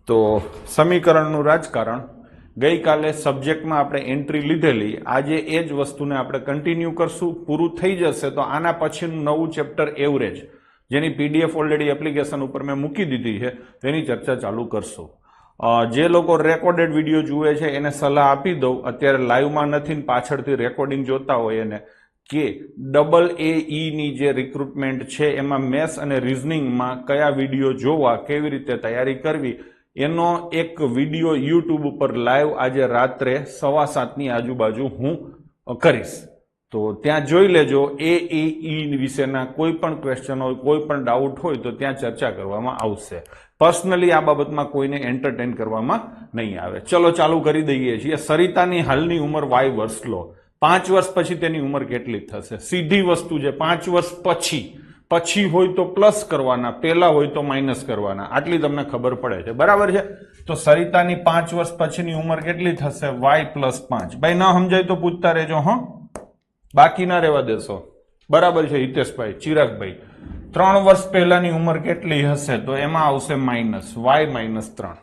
તો સમીકરણનું રાજકારણ ગઈકાલે સબ્જેક્ટમાં આપણે એન્ટ્રી લીધેલી, આજે એ જ વસ્તુને આપણે કન્ટિન્યુ કરશું. પૂરું થઈ જશે તો આના પછીનું નવું ચેપ્ટર એવરેજ, જેની પીડીએફ ઓલરેડી એપ્લિકેશન ઉપર મેં મૂકી દીધી છે, તેની ચર્ચા ચાલુ કરશું. જે લોકો રેકોર્ડેડ વિડીયો જુએ છે એને સલાહ આપી દઉં, અત્યારે લાઈવમાં નથી ને પાછળથી રેકોર્ડિંગ જોતા હોય એને, કે AAE ની જે રિક્રુટમેન્ટ છે એમાં મેથ્સ અને રિઝનિંગમાં કયા વિડીયો જોવા, કેવી રીતે તૈયારી કરવી, એનો એક વિડીયો યુટ્યુબ ઉપર લાઈવ આજે રાત્રે 7:15 આજુબાજુ હું કરીશ. તો ત્યાં જોઈ લેજો. AAE વિશેના કોઈ પણ ક્વેશ્ચન હોય, કોઈ પણ ડાઉટ હોય તો ત્યાં ચર્ચા કરવામાં આવશે. પર્સનલી આ બાબતમાં કોઈને એન્ટરટેન કરવામાં નહીં આવે. ચલો ચાલુ કરી દઈએ છીએ. સરિતાની હાલની ઉંમર y વર્ષ લો. 5 વર્ષ પછી તેની ઉંમર કેટલી થશે? સીધી વસ્તુ છે. 5 વર્ષ પછી હોય તો પ્લસ કરવાના, પહેલા હોય તો માઇનસ કરવાના, આટલી તમને ખબર પડે છે. બરાબર છે? તો સરિતાની 5 વર્ષ પછીની ઉંમર કેટલી થશે? y + 5. ભાઈ ના સમજાય તો પૂછતા રહેજો, હો, બાકી ના રહેવા દેશો. બરાબર છે હિતેશભાઈ, ચિરાગભાઈ? 3 વર્ષ પહેલાની ઉંમર કેટલી હશે? તો એમાં આવશે માઇનસ y - 3.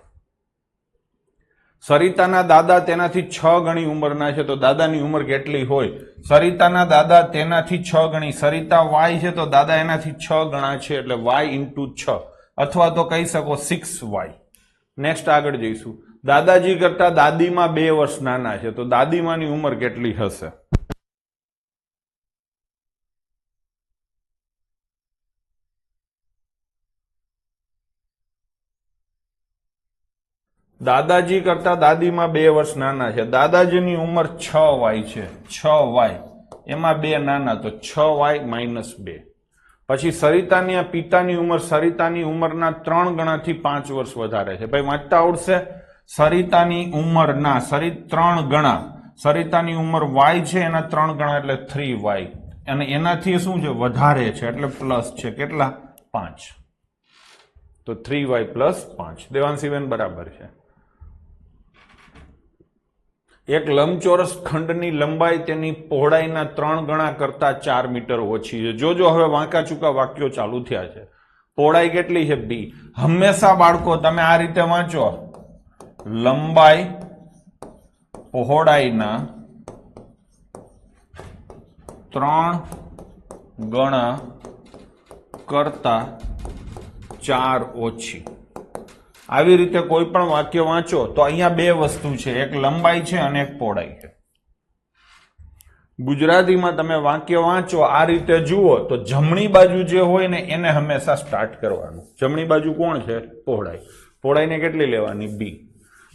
સરિતાના દાદા તેનાથી 6 ગણી ઉંમરના છે, તો દાદાની ઉંમર કેટલી હોય? સરિતાના દાદા તેનાથી 6 ગણી, સરિતા y છે તો દાદા એનાથી 6 ગણા છે, એટલે y × 6, અથવા તો કહી શકો 6y. નેક્સ્ટ આગળ જઈશું. દાદાજી કરતા દાદીમાં 2 વર્ષ નાના છે, તો દાદીમાની ઉંમર કેટલી હશે? દાદાજી કરતા દાદીમાં 2 વર્ષ નાના છે, દાદાજીની ઉંમર 6y છે, 6y, એમાં 2 નાના, તો 6y - 2. પછી સરિતાની પિતાની ઉંમર, સરિતાની ઉંમરના 3 ગણાથી 5 વર્ષ વધારે છે. ભાઈ વાંચતા આવડશે? સરિતાની ઉંમરના 3 ગણા, સરિતાની ઉંમર y છે, એના 3 ગણા એટલે 3y, અને એનાથી શું છે? વધારે છે, એટલે પ્લસ છે. કેટલા? 5. તો 3y + 5. દેવાંશીબેન બરાબર છે. એક લંબચોરસ ખંડની લંબાઈ તેની પહોળાઈના 3 ગણા કરતા 4 મીટર ઓછી છે. જોજો હવે વાંકા ચૂકા વાક્યો ચાલુ થયા છે. પહોળાઈ કેટલી છે? b. હંમેશા બાળકો તમે આ રીતે વાંચો, લંબાઈ પહોળાઈના 3 ગણા કરતા 4 ઓછી. આવી રીતે કોઈ પણ વાક્ય વાંચો તો અહીંયા 2 વસ્તુ છે, એક લંબાઈ છે અને એક પહોળાઈ છે. ગુજરાતીમાં તમે વાક્ય વાંચો આ રીતે જુઓ તો જમણી બાજુ જે હોય ને એને હંમેશા સ્ટાર્ટ કરવાનું. જમણી બાજુ કોણ છે? પહોળાઈ. પહોળાઈને કેટલી લેવાની?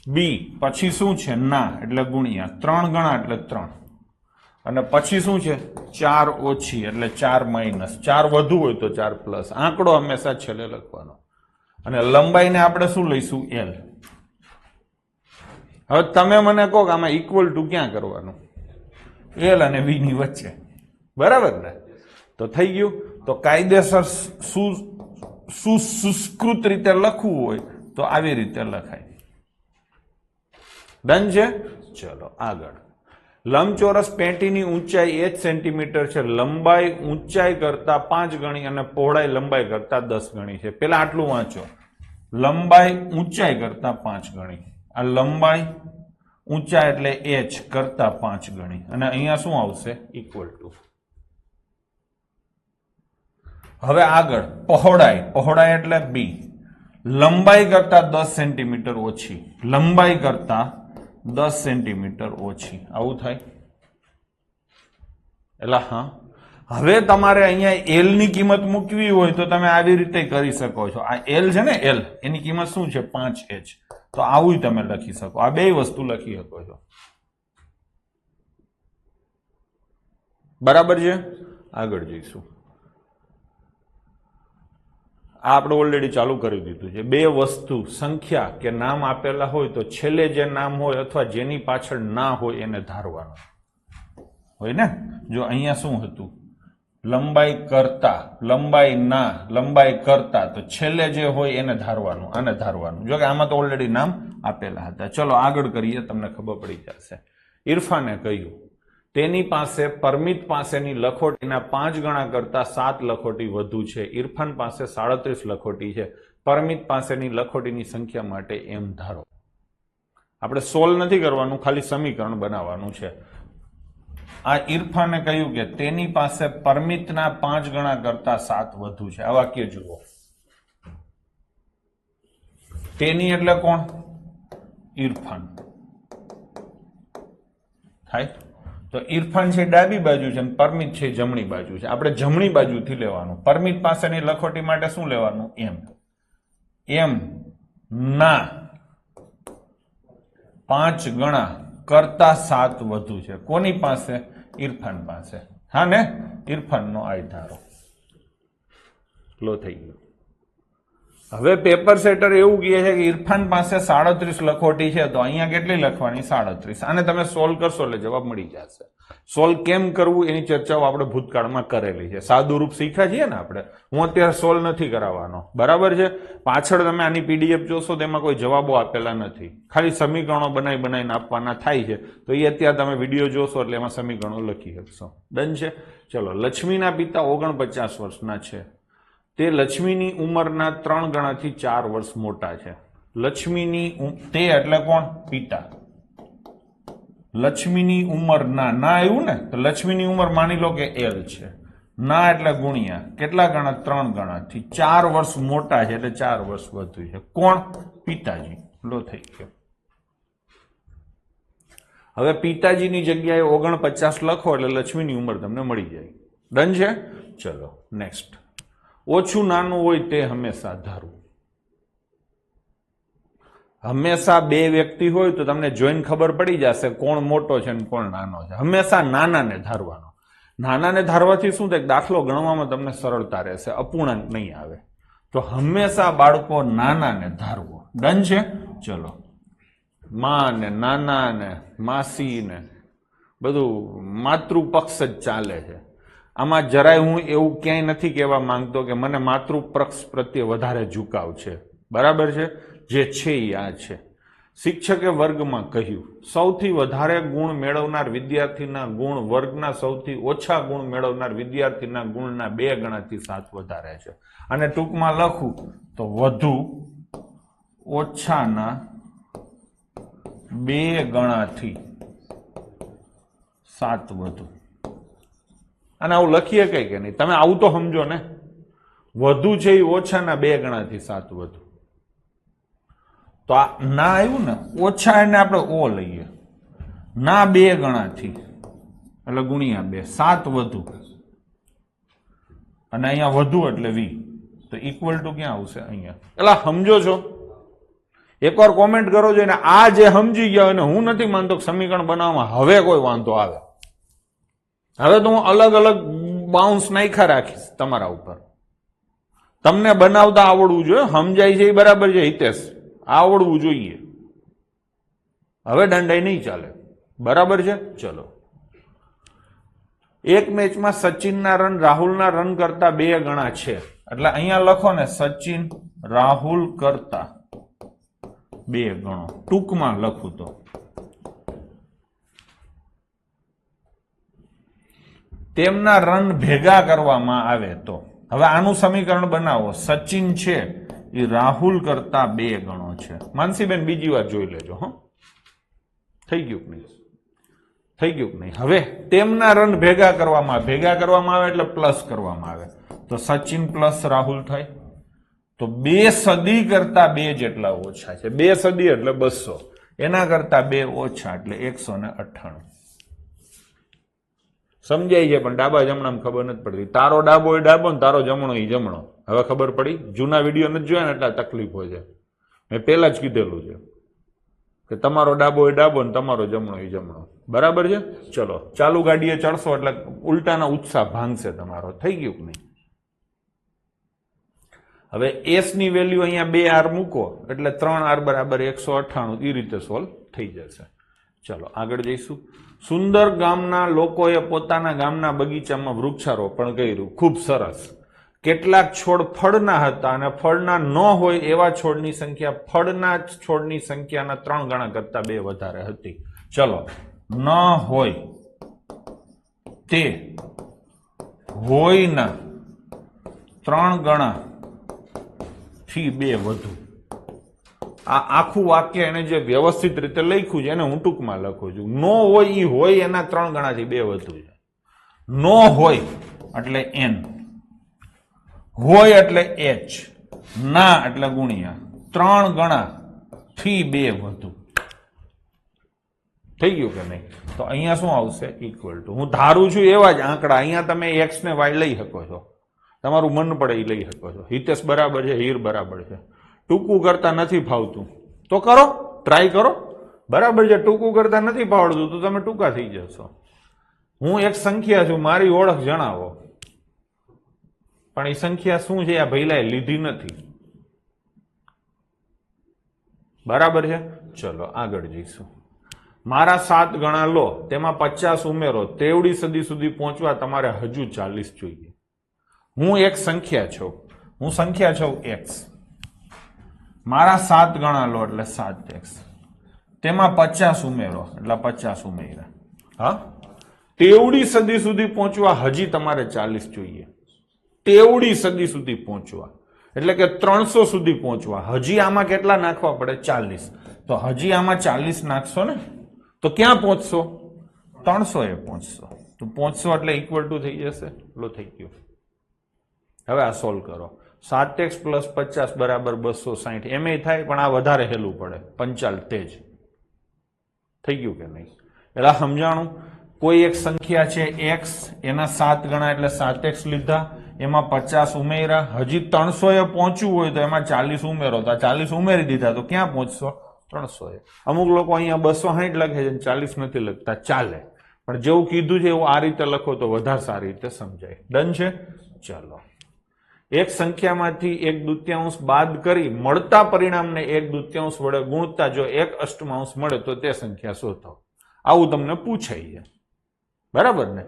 b. પછી શું છે? ના એટલે ગુણ્યા 3 ગણા એટલે 3, અને પછી શું છે? 4 ઓછી એટલે 4 - 4 વધુ હોય તો 4 પ્લસ. આંકડો હંમેશા છેલ્લે લખવાનો. અને લંબાઈને આપણે શું લઈશું? l. હવે તમે મને કહો કે આમાં ઇક્વલ ટુ ક્યાં કરવાનું? l અને v ની વચ્ચે. બરાબર ને? તો થઈ ગયું. તો કાયદેસર સુસ્કૃત રીતે લખવું હોય તો આવી રીતે લખાય. ડન છે? ચલો આગળ. લંબચોરસ પેટીની ઊંચાઈ h સેન્ટીમીટર છે, લંબાઈ ઊંચાઈ કરતા 5 ગણી અને પહોળાઈ લંબાઈ કરતા 10 ગણી છે. પેલા આટલું વાંચો, લંબાઈ ઊંચાઈ કરતા 5 ગણી, આ લંબાઈ ઊંચાઈ એટલે h કરતા 5 ગણી, અને અહીંયા શું આવશે? Equal to. હવે આગળ પહોળાઈ એટલે b. લંબાઈ કરતા 10 સેન્ટીમીટર ઓછી, લંબાઈ કરતા 10 સેન્ટીમીટર ઓછી, આવું થાય. એટલે હા, હવે તમારે અહીંયા l ની કિંમત મૂકવી હોય તો તમે આવી રીતે કરી શકો છો. આ l છે ને, l એની કિંમત શું છે? 5h. તો આવું તમે લખી શકો. આ 2 વસ્તુ લખી શકો છો. બરાબર છે? આગળ જઈશું. આ આપણે ઓલરેડી ચાલુ કરી દીધું છે. 2 વસ્તુ, સંખ્યા કે નામ આપેલા હોય તો છેલ્લે જે નામ હોય અથવા જેની પાછળ ના હોય એને ધારવાનું હોય ને. જો અહીંયા શું હતું? લંબાઈ કરતા, લંબાઈ ના, લંબાઈ કરતા, તો છેલ્લે જે હોય એને ધારવાનું, આને ધારવાનું. જો કે આમાં તો ઓલરેડી નામ આપેલા હતા. ચલો આગળ કરીએ, તમને ખબર પડી જશે. ઇરફાને કહ્યું તેની પાસે પરમિત પાસેની લખોટીના 5 ગણા કરતા 7 લખોટી વધુ છે. ઇરફાન પાસે 37 લખોટી છે, પરમિત પાસેની લખોટીની સંખ્યા માટે એમ ધારો. આપણે સોલ્વ નથી કરવાનું, ખાલી સમીકરણ બનાવવાનું છે. આ ઇરફાને કહ્યું કે તેની પાસે પરમિતના 5 ગણા કરતા 7 વધુ છે. આ વાક્ય જુઓ. તેની એટલે કોણ? ઇરફાન થાય. તો ઇરફાન છે ડાબી બાજુ છે અને પરમિત છે જમણી બાજુ છે. આપણે જમણી બાજુથી લેવાનું. પરમિત પાસેની લખોટી માટે શું લેવાનું? એમ. એમ ના 5 ગણા કરતા 7 વધુ છે. કોની પાસે? ઇરફાન પાસે. હા ને? ઇરફાનનો આય ધારો. લો થઈ ગયો. હવે પેપર સેટર એવું કહે છે કે ઇરફાન પાસે 37 લખોટી છે, તો અહીંયા કેટલી લખવાની? 37. આને તમે સોલ્વ કરશો એટલે જવાબ મળી જશે. સોલ્વ કેમ કરવું એની ચર્ચાઓ આપણે ભૂતકાળમાં કરેલી છે. સાદું રૂપ શીખ્યા છીએ ને આપણે. હું અત્યારે સોલ્વ નથી કરાવવાનો, બરાબર છે. પાછળ તમે આની પીડીએફ જોશો તો એમાં કોઈ જવાબો આપેલા નથી, ખાલી સમીકરણો બનાવીને આપવાના થાય છે. તો એ અત્યારે તમે વિડીયો જોશો એટલે એમાં સમીકરણો લખી શકશો. ડન છે. ચલો, લક્ષ્મીના પિતા 49 વર્ષના છે. તે લક્ષ્મીની ઉંમરના 3 ગણાથી 4 વર્ષ મોટા છે. લક્ષ્મીની તે એટલે કોણ? પિતા. લક્ષ્મીની ઉંમર ના આવ્યું ને, તો લક્ષ્મીની ઉંમર માની લો કે L છે. ના એટલે ગુણ્યા કેટલા ગણા? 3 ગણાથી 4 વર્ષ મોટા છે, એટલે 4 વર્ષ વધુ છે. કોણ? પિતાજી. લો થઈ ગયો. હવે પિતાજીની જગ્યાએ 49 લખો એટલે લક્ષ્મીની ઉંમર તમને મળી જાય. ડન છે. ચલો નેક્સ્ટ. ઓછું નાનું હોય તે હંમેશા ધારવું. હંમેશા 2 વ્યક્તિ હોય તો તમને જોઈને ખબર પડી જશે કોણ મોટો છે અને કોણ નાનો છે. હંમેશા નાનાને ધારવાનો. નાનાને ધારવાથી શું થાય? દાખલો ગણવામાં તમને સરળતા રહેશે, અપૂર્ણાંક નહીં આવે. તો હંમેશા બાળકો નાનાને ધારવો. ડન છે. ચલો, માં ને નાના ને માસી ને બધું માતૃપક્ષ જ ચાલે છે. આમાં જરાય હું એવું ક્યાંય નથી કહેવા માંગતો કે મને માતૃપક્ષ પ્રત્યે વધારે ઝુકાવ છે, બરાબર છે. જે છે એ આ છે. શિક્ષકે વર્ગમાં કહ્યું સૌથી વધારે ગુણ મેળવનાર વિદ્યાર્થીના ગુણ વર્ગના સૌથી ઓછા ગુણ મેળવનાર વિદ્યાર્થીના ગુણના 2 ગણાથી 7 વધારે છે. અને ટૂંકમાં લખું તો વધુ ઓછાના 2 ગણાથી 7 વધુ. અને આવું લખીએ કઈ કે નહીં? તમે આવું તો સમજો ને. વધુ છે એ ઓછાના 2 ગણાથી 7 વધુ. તો આ ના આવ્યું ને, ઓછા એને આપણે ઓ લઈએ. ના 2 ગણાથી એટલે ગુણ્યા 2, 7 વધુ. અને અહીંયા વધુ એટલે વી. તો ઇક્વલ ટુ ક્યાં આવશે? અહીંયા. એટલે સમજો છો? એકવાર કોમેન્ટ કરો છો. આ જે સમજી ગયા હોય, હું નથી માનતો કે સમીકરણ બનાવવામાં હવે કોઈ વાંધો આવે. હવે તો હું અલગ અલગ બાઉન્સ નાખ્યા રાખીશ તમારા ઉપર. તમને બનાવતા આવડવું જોઈએ. સમજાય છે એ બરાબર છે હિતેશ, આવડવું જોઈએ. હવે દંડાઈ નહીં ચાલે, બરાબર છે. ચલો, એક મેચમાં સચિનના રન રાહુલના રન કરતા 2 ગણા છે. એટલે અહીંયા લખો ને સચિન રાહુલ કરતા 2 ગણો. ટૂંકમાં લખું તો તેમના રન ભેગા કરવામાં આવે તો. હવે આનું સમીકરણ બનાવો. સચિન છે એ રાહુલ કરતા 2 ગણો છે. માનસીબેન બીજી વાર જોઈ લેજો. હ, થઈ ગયું કે નહીં? થઈ ગયું કે નહીં? હવે તેમના રન ભેગા કરવામાં આવે એટલે પ્લસ કરવામાં આવે. તો સચિન પ્લસ રાહુલ થાય. તો 2 સદી કરતા 2 જેટલા ઓછા છે. 2 સદી એટલે 200, એના કરતા 2 ઓછા એટલે 198. સમજાય છે? પણ ડાબા જમણા ખબર નથી પડતી. તારો ડાબો એ ડાબો ને તારો જમણો એ જમણો. હવે ખબર પડી? જૂના વિડીયો નથી જોયા ને એટલા તકલીફો છે. મેં પહેલા જ કીધેલું છે કે તમારો ડાબો એ ડાબો ને તમારો જમણો એ જમણો. બરાબર છે. ચલો, ચાલુ ગાડીએ ચડશો એટલે ઉલટાના ઉત્સાહ ભાંગશે તમારો. થઈ ગયું કે નહીં? હવે એસ ની વેલ્યુ અહીંયા 2R મૂકો એટલે 3R બરાબર 198. એ રીતે સોલ્વ થઈ જશે. ચલો આગળ જઈશું. સુંદર ગામના લોકોએ પોતાના ગામના બગીચામાં વૃક્ષારોપણ કર્યું. ખૂબ સરસ. કેટલાક છોડ ફળના હતા અને ફળના ન હોય એવા છોડની સંખ્યા ફળના છોડની સંખ્યાના 3 ગણા કરતા 2 વધારે હતી. ચલો, ન હોય તે હોયના 3 ગણા થી 2 વધુ. આ આખું વાક્ય એને જે વ્યવસ્થિત રીતે લખ્યું છે એને હું ટૂંકમાં લખું છું. નો હોય એ હોય એના 3 ગણાથી 2 વધુ છે. નો હોય એટલે n, હોય એટલે h, ના એટલે ગુણ્યા 3 ગણા થી 2 વધુ. થઈ ગયું કે નહીં? તો અહીંયા શું આવશે? Equal to. હું ધારું છું એવા જ આંકડા. અહીંયા તમે x ને y લઈ શકો છો, તમારું મન પડે એ લઈ શકો છો. હિતેશ બરાબર છે, હીર બરાબર છે. ટૂંકું કરતા નથી ફાવતું તો કરો, ટ્રાય કરો. બરાબર છે, ટૂંકું કરતા નથી ફાવડતું તો તમે ટૂંકા થઈ જશો. હું એક સંખ્યા છું, મારી ઓળખ જણાવો, પણ એ સંખ્યા શું છે આ ભઈલાએ લીધી નથી. બરાબર છે, ચલો આગળ જઈશું. મારા 7 ગણા લો, તેમાં 50 ઉમેરો, તેવડી સદી સુધી પહોંચવા તમારે હજુ 40 જોઈએ. હું એક સંખ્યા છું, હું સંખ્યા છું x. મારા 7 ગણા લો એટલે 7x, તેમાં 50 ઉમેરો એટલે 50 ઉમેર્યા. હા, તેવડી સદી સુધી પહોંચવા હજી તમારે 40 જોઈએ. તેવડી સદી સુધી પહોંચવા એટલે કે 300 સુધી પહોંચવા હજી આમાં કેટલા નાખવા પડે? 40. તો હજી આમાં 40 નાખશો ને તો ક્યાં પહોંચશો? 300 એ પહોંચશો. તો પહોંચશો એટલે ઇક્વલ ટુ થઈ જશે. લો થઈ ગયું. હવે આ સોલ્વ કરો. 7x પ્લસ 50 બરાબર 260. એમ થાય પણ આ વધારે હેલું પડે. 45 તેજ થઈ ગયું કે નહીં? એટલે સમજાણું. કોઈ એક સંખ્યા છે x, એના 7 ગણા એટલે 7x લીધા, એમાં 50 ઉમેર્યા, હજી 300 એ પહોંચવું હોય તો એમાં 40 ઉમેરો. તો 40 ઉમેરી દીધા તો ક્યાં પહોંચશો? 300 એ. અમુક લોકો અહીંયા 260 લખે છે, 40 નથી લખતા, ચાલે. પણ જેવું કીધું છે એવું આ રીતે લખો તો વધારે સારી રીતે સમજાય. ડન છે? ચાલો. એક સંખ્યામાંથી 1/2 બાદ કરી મળતા પરિણામને 1/2 વડે ગુણતા જો 1/8 મળે તો તે સંખ્યા શોધો. આવું તમને પૂછાય છે. બરાબર ને?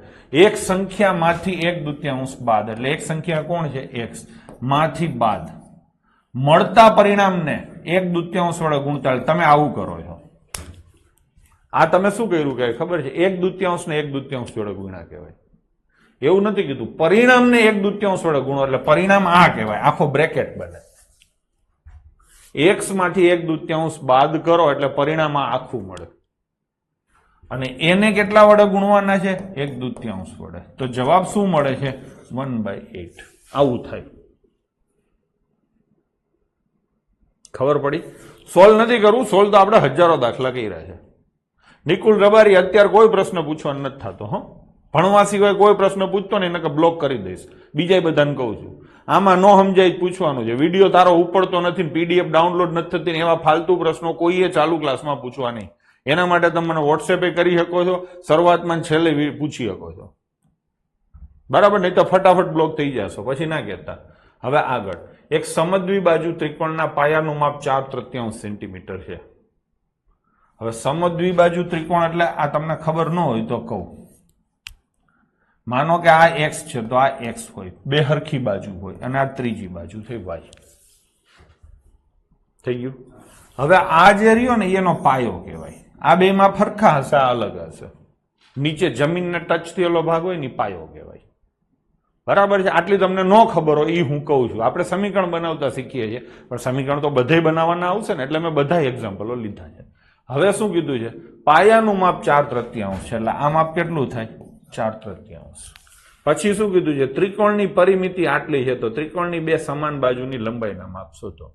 એક સંખ્યામાંથી 1/2 બાદ એટલે એક સંખ્યા કોણ છે? x માંથી બાદ મળતા પરિણામને 1/2 વડે ગુણતા. તમે આવું કરો છો. આ તમે શું કર્યું કે ખબર છે? 1/2 ને 1/2 વડે ગુણ્યા કહેવાય. એવું નથી કીધું પરિણામને 1/2 વડે ગુણો એટલે પરિણામ આ કહેવાય. આખો બ્રેકેટ બને. x માંથી 1/2 બાદ કરો એટલે પરિણામ આ આખું મળે. અને એને કેટલા વડે ગુણવાના છે? 1/2 વડે. તો જવાબ શું મળે છે? 1/8. આવું થાય. ખબર પડી? સોલ્વ નથી કરવું. સોલ્વ તો આપણે હજારો દાખલા કર્યા છે. નિકુલ રબારી અત્યારે કોઈ પ્રશ્ન પૂછવાનો નથી થતો. હો, ભણવા સિવાય કોઈ પ્રશ્ન પૂછતો ને એને બ્લોક કરી દઈશ. બીજા બધાને કહું છું આમાં ન સમજાય પૂછવાનું છે. વિડીયો તારો ઉપડતો નથી, પીડીએફ ડાઉનલોડ નથી થતી, એવા ફાલતુ પ્રશ્નો કોઈએ ચાલુ ક્લાસમાં પૂછવા નહીં. એના માટે તમે મને વોટ્સએપે કરી શકો છો, શરૂઆતમાં છેલ્લે પૂછી શકો છો. બરાબર? નહીં તો ફટાફટ બ્લોક થઈ જશો, પછી ના કહેતા. હવે આગળ. એક સમદ્વિ બાજુ ત્રિકોણના પાયાનું માપ 4/3 સેન્ટીમીટર છે. હવે સમદ્વિ બાજુ ત્રિકોણ એટલે આ તમને ખબર ન હોય તો કહું. માનો કે આ x છે તો આ x હોય, બે હરખી બાજુ હોય, અને આ ત્રીજી બાજુ થઈ y. થઈ ગયું? હવે આ જે રહ્યો ને એનો પાયો કહેવાય. આ બે માં ફરખા હશે, આ અલગ હશે. નીચે જમીનને ટચ થયેલો ભાગ હોય ને પાયો કહેવાય. બરાબર છે? આટલી તમને ન ખબર હોય એ હું કહું છું. આપણે સમીકરણ બનાવતા શીખીએ છીએ, પણ સમીકરણ તો બધે બનાવવાના આવશે ને, એટલે મેં બધા એક્ઝામ્પલો લીધા છે. હવે શું કીધું છે? પાયાનું માપ 4/3 છે. એટલે આ માપ કેટલું થાય? 4/3. પછી શું કીધું છે? ત્રિકોણની પરિમિતિ આટલી છે તો ત્રિકોણની બે સમાન બાજુની લંબાઈના માપ શોધો.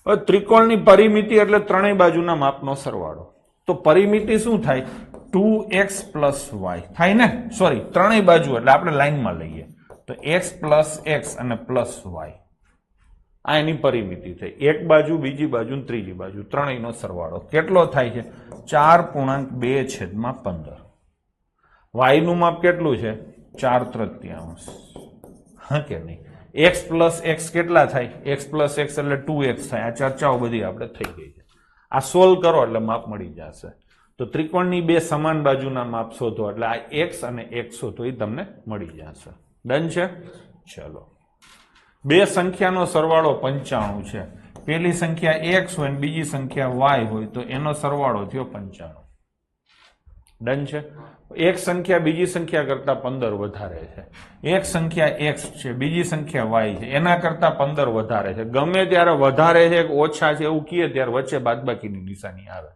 હવે ત્રિકોણની પરિમિતિ એટલે ત્રણેય બાજુના માપનો સરવાળો. તો પરિમિતિ શું થાય? 2x પ્લસ y થાય ને? સોરી, ત્રણેય બાજુ એટલે આપણે લાઈનમાં લઈએ તો x પ્લસ x અને પ્લસ y. આ એની પરિમિતિ થઈ. એક બાજુ, બીજી બાજુ, ત્રીજી બાજુ, ત્રણેયનો સરવાળો કેટલો થાય છે? 4.2/15. y નું માપ કેટલું છે? 4/3. હા કે નહીં? x પ્લસ x કેટલા થાય? x પ્લસ x એટલે 2x થાય. આ ચર્ચાઓ બધી આપણે થઈ ગઈ છે. આ સોલ્વ કરો એટલે માપ મળી જશે. તો ત્રિકોણની બે સમાન બાજુના માપ શોધો એટલે આ x અને x શોધો એ તમને મળી જશે. ડન છે? ચલો. બે સંખ્યાનો સરવાળો 95 છે. પેલી સંખ્યા x હોય અને બીજી સંખ્યા y હોય તો એનો સરવાળો થયો 95. ડન છે. એક સંખ્યા બીજી સંખ્યા કરતા 15 વધારે છે. એક સંખ્યા x છે, બીજી સંખ્યા y છે, એના કરતા 15 વધારે છે. ગમે ત્યારે વધારે છે કે ઓછા છે એવું કહીએ ત્યારે વચ્ચે બાદબાકીની નિશાની આવે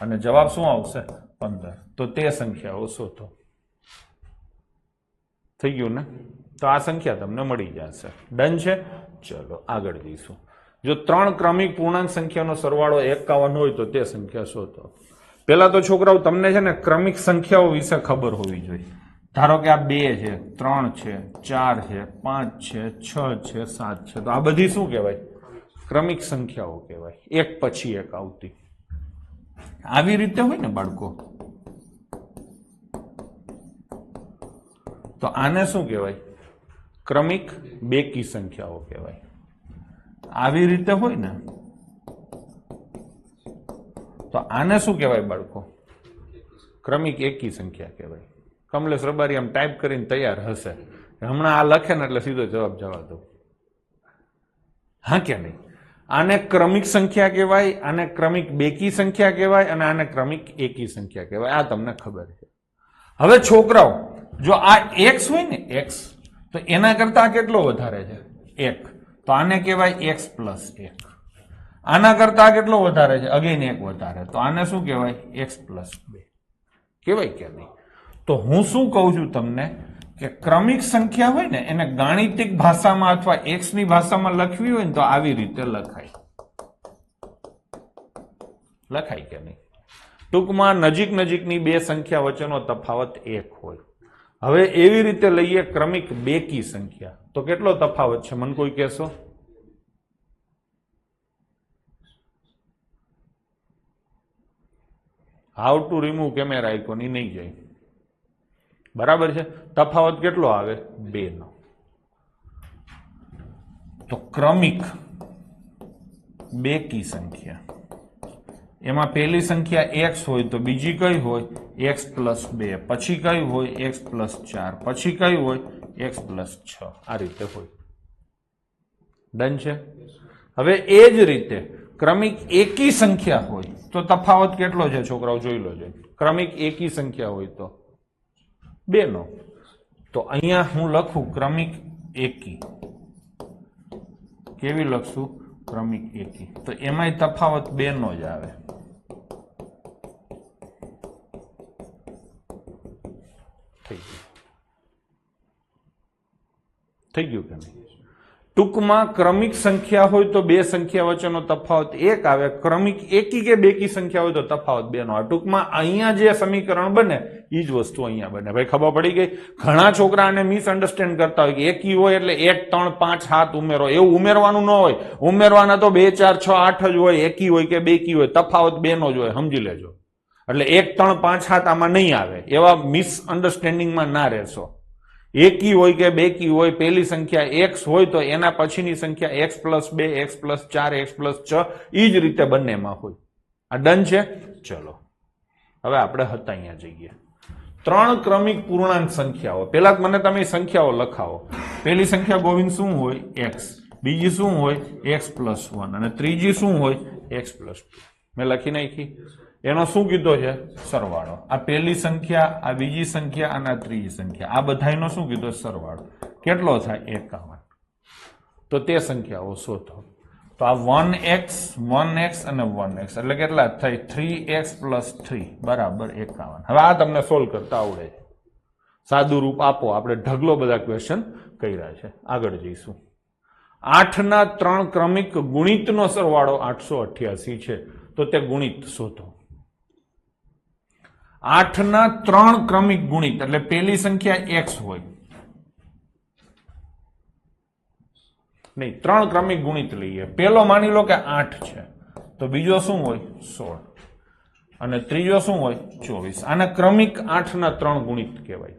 અને જવાબ શું આવશે? 15. તો તે સંખ્યાઓ શોધો. થઈ ગયું ને? તો આ સંખ્યા તમને મળી જશે. ડન છે. ચલો આગળ જઈશું. જો 3 ક્રમિક પૂર્ણાંક સંખ્યાનો સરવાળો 51 હોય તો તે સંખ્યા શોધો. પેલા તો છોકરાઓ તમને છે ને ક્રમિક સંખ્યાઓ વિશે ખબર હોવી જોઈએ. ધારો કે આ 2 છે, 3 છે, 4 છે, 5 છે, 6 છે, 7 છે, તો આ બધી શું કહેવાય? ક્રમિક સંખ્યાઓ કહેવાય, એક પછી એક આવતી. આવી રીતે હોય ને બાળકો, તો આને શું કહેવાય? ક્રમિક બેકી સંખ્યાઓ કહેવાય. આવી રીતે હોય ને તો આને શું કહેવાય બાળકો? ક્રમિક એકી સંખ્યા કહેવાય. કમલેશ રબારી આમ ટાઈપ કરીને તૈયાર હશે, હમણાં આ લખે ને એટલે સીધો જવાબ જવા દો. હા કે નહીં? આને ક્રમિક સંખ્યા કહેવાય, આને ક્રમિક બેકી સંખ્યા કહેવાય અને આને ક્રમિક એકી સંખ્યા કહેવાય. આ તમને ખબર છે. હવે છોકરાઓ, જો આ x હોય ને x, તો એના કરતા કેટલો વધારે છે? 1. તો આને કહેવાય x પ્લસ 1. આના કરતા કેટલો વધારે છે? અગેન 1 વધારે. તો આને શું કહેવાય? x પ્લસ 2 કહેવાય કે નહીં? તો હું શું કહું છું તમને કે ક્રમિક સંખ્યા હોય ને એને ગાણિતિક ભાષામાં અથવા x ની ભાષામાં લખવી હોય ને તો આવી રીતે લખાય. લખાય કે નહીં? ટૂંકમાં નજીક નજીકની બે સંખ્યા વચ્ચેનો તફાવત 1 હોય. હવે એવી રીતે લઈએ ક્રમિક બેકી સંખ્યા, તો કેટલો તફાવત છે મને કોઈ કહેશો? How to remove camera icon એ નહીં જાય. બરાબર છે? તફાવત કેટલો આવે? 2 નો. તો ક્રમિક બેકી સંખ્યા, એમાં પહેલી સંખ્યા x હોય તો બીજી કઈ હોય? x plus 2. પછી કઈ હોય? x plus 4. પછી કઈ હોય? x plus 6. આ રીતે હોય. ડન છે? હવે એ જ રીતે ક્રમિક એકી સંખ્યા હોય તો તફાવત કેટલો છે છોકરાઓ? જોઈ લો છે. ક્રમિક એકી સંખ્યા હોય તો 2 નો. તો અહીંયા હું લખું ક્રમિક એકી. કેવી લખશું? ક્રમિક એકી. તો એમાંય તફાવત 2 નો જ આવે. થઈ ગયું કે નહીં? ટૂંકમાં ક્રમિક સંખ્યા હોય તો બે સંખ્યા વચ્ચેનો તફાવત 1 આવે. ક્રમિક એકી કે બેકી સંખ્યા હોય તો તફાવત 2 નો આવે. ટૂંકમાં અહીંયા જે સમીકરણ બને એ જ વસ્તુ અહીંયા બને. ભાઈ ખબર પડી ગઈ? ઘણા છોકરા આને મિસઅન્ડરસ્ટેન્ડ કરતા હોય કે એકી હોય એટલે 1 3 5 7 ઉમેરો. એવું ઉમેરવાનું ન હોય. ઉમેરવાના તો 2 4 6 8 જ હોય. એકી હોય કે બેકી હોય, તફાવત 2 નો જ હોય. સમજી લેજો. એટલે 1 3 5 7 આમાં નહીં આવે. એવા મિસઅન્ડરસ્ટેન્ડિંગમાં ના રહેશો. એકી હોય કે બેકી હોય, પહેલી સંખ્યા x હોય તો એના પછીની સંખ્યા x plus 2, x plus 4, x plus 6 એ જ રીતે બંનેમાં હોય. આ ડન છે? ચલો હવે આપણે હતા અહીંયા જઈએ. 3 ક્રમિક પૂર્ણાંક સંખ્યાઓ. પેલા મને તમે સંખ્યાઓ લખાવો. પહેલી સંખ્યા ગોવિંદ શું હોય? x. બીજી શું હોય? x plus 1. અને ત્રીજી શું હોય? x plus 2. મેં લખી નાખી. એનો શું કીધો છે? સરવાળો. આ પહેલી સંખ્યા, આ બીજી સંખ્યા અને આ ત્રીજી સંખ્યા, આ બધાનો શું કીધો? સરવાળો. કેટલો થાય? 51. તો તે સંખ્યાઓ શોધો. તો આ 1x 1x અને 1x એટલે કેટલા થાય? 3x પ્લસ 3 બરાબર 51. હવે આ તમને સોલ્વ કરતા આવડે છે. સાદું રૂપ આપો. આપણે ઢગલો બધા ક્વેશ્ચન કર્યા છે. આગળ જઈશું. 8 ના 3 ક્રમિક ગુણિતનો સરવાળો 888 છે. તો તે ગુણિત શોધો. 8 ના 3 ક્રમિક ગુણિત એટલે પહેલી સંખ્યા x હોય નહીં, 3 ક્રમિક ગુણિત લઈએ. પેલો માની લો કે 8 છે તો બીજો શું હોય? 16 અને ત્રીજો શું હોય? 24. આને ક્રમિક 8 ના 3 ગુણિત કહેવાય.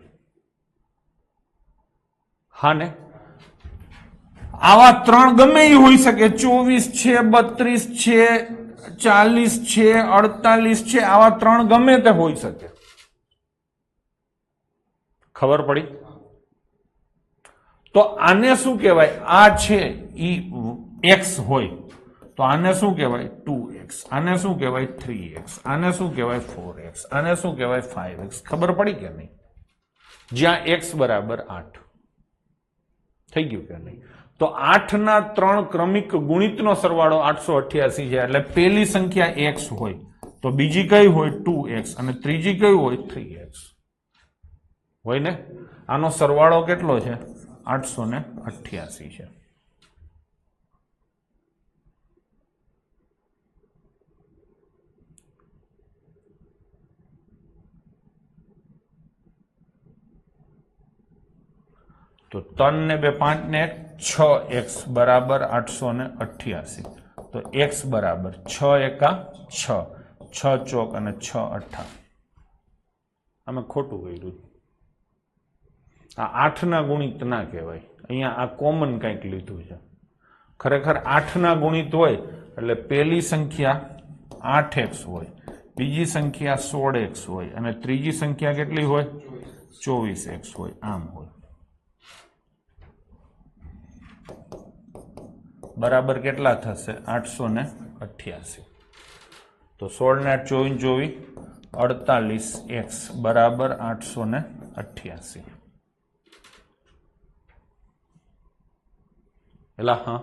હા ને? આવા 3 ગમે એ હોઈ શકે. 24 છે, 32 છે, 40 છે, 48 છે. આવા 3 ગમે તે હોઈ શકે. ખબર પડી? તો આને શું કહેવાય? આ છે ઈ x હોય તો આને શું કહેવાય 2x, આને શું કહેવાય 3x, આને શું કહેવાય 4x, આને શું કહેવાય 5x. ખબર પડી કે નહીં? જ્યાં x બરાબર 8 થઈ ગયું કે નહીં? તો 8 ના 3 ક્રમિક ગુણિતનો સરવાળો 888 છે. એટલે પહેલી સંખ્યા x હોય તો બીજી કઈ હોય 2x અને ત્રીજી કઈ હોય 3x હોય ને. આનો સરવાળો કેટલો છે? 888 છે. તો 3 ને 2 5 ને 6x બરાબર 888. તો x બરાબર 6 એકા 6, 6 ચોક અને 6 અઠ્ઠા. અમે ખોટું કર્યું. આ 8 ના ગુણિત ના કહેવાય. અહીંયા આ કોમન કંઈક લીધું છે. ખરેખર 8 ના ગુણિત હોય એટલે પહેલી સંખ્યા 8x હોય, બીજી સંખ્યા 16x હોય અને ત્રીજી સંખ્યા કેટલી હોય? 24x હોય. આમ હોય. બરાબર કેટલા થશે? 888. તો 16 ને 8 24 48x બરાબર 888. એલા હા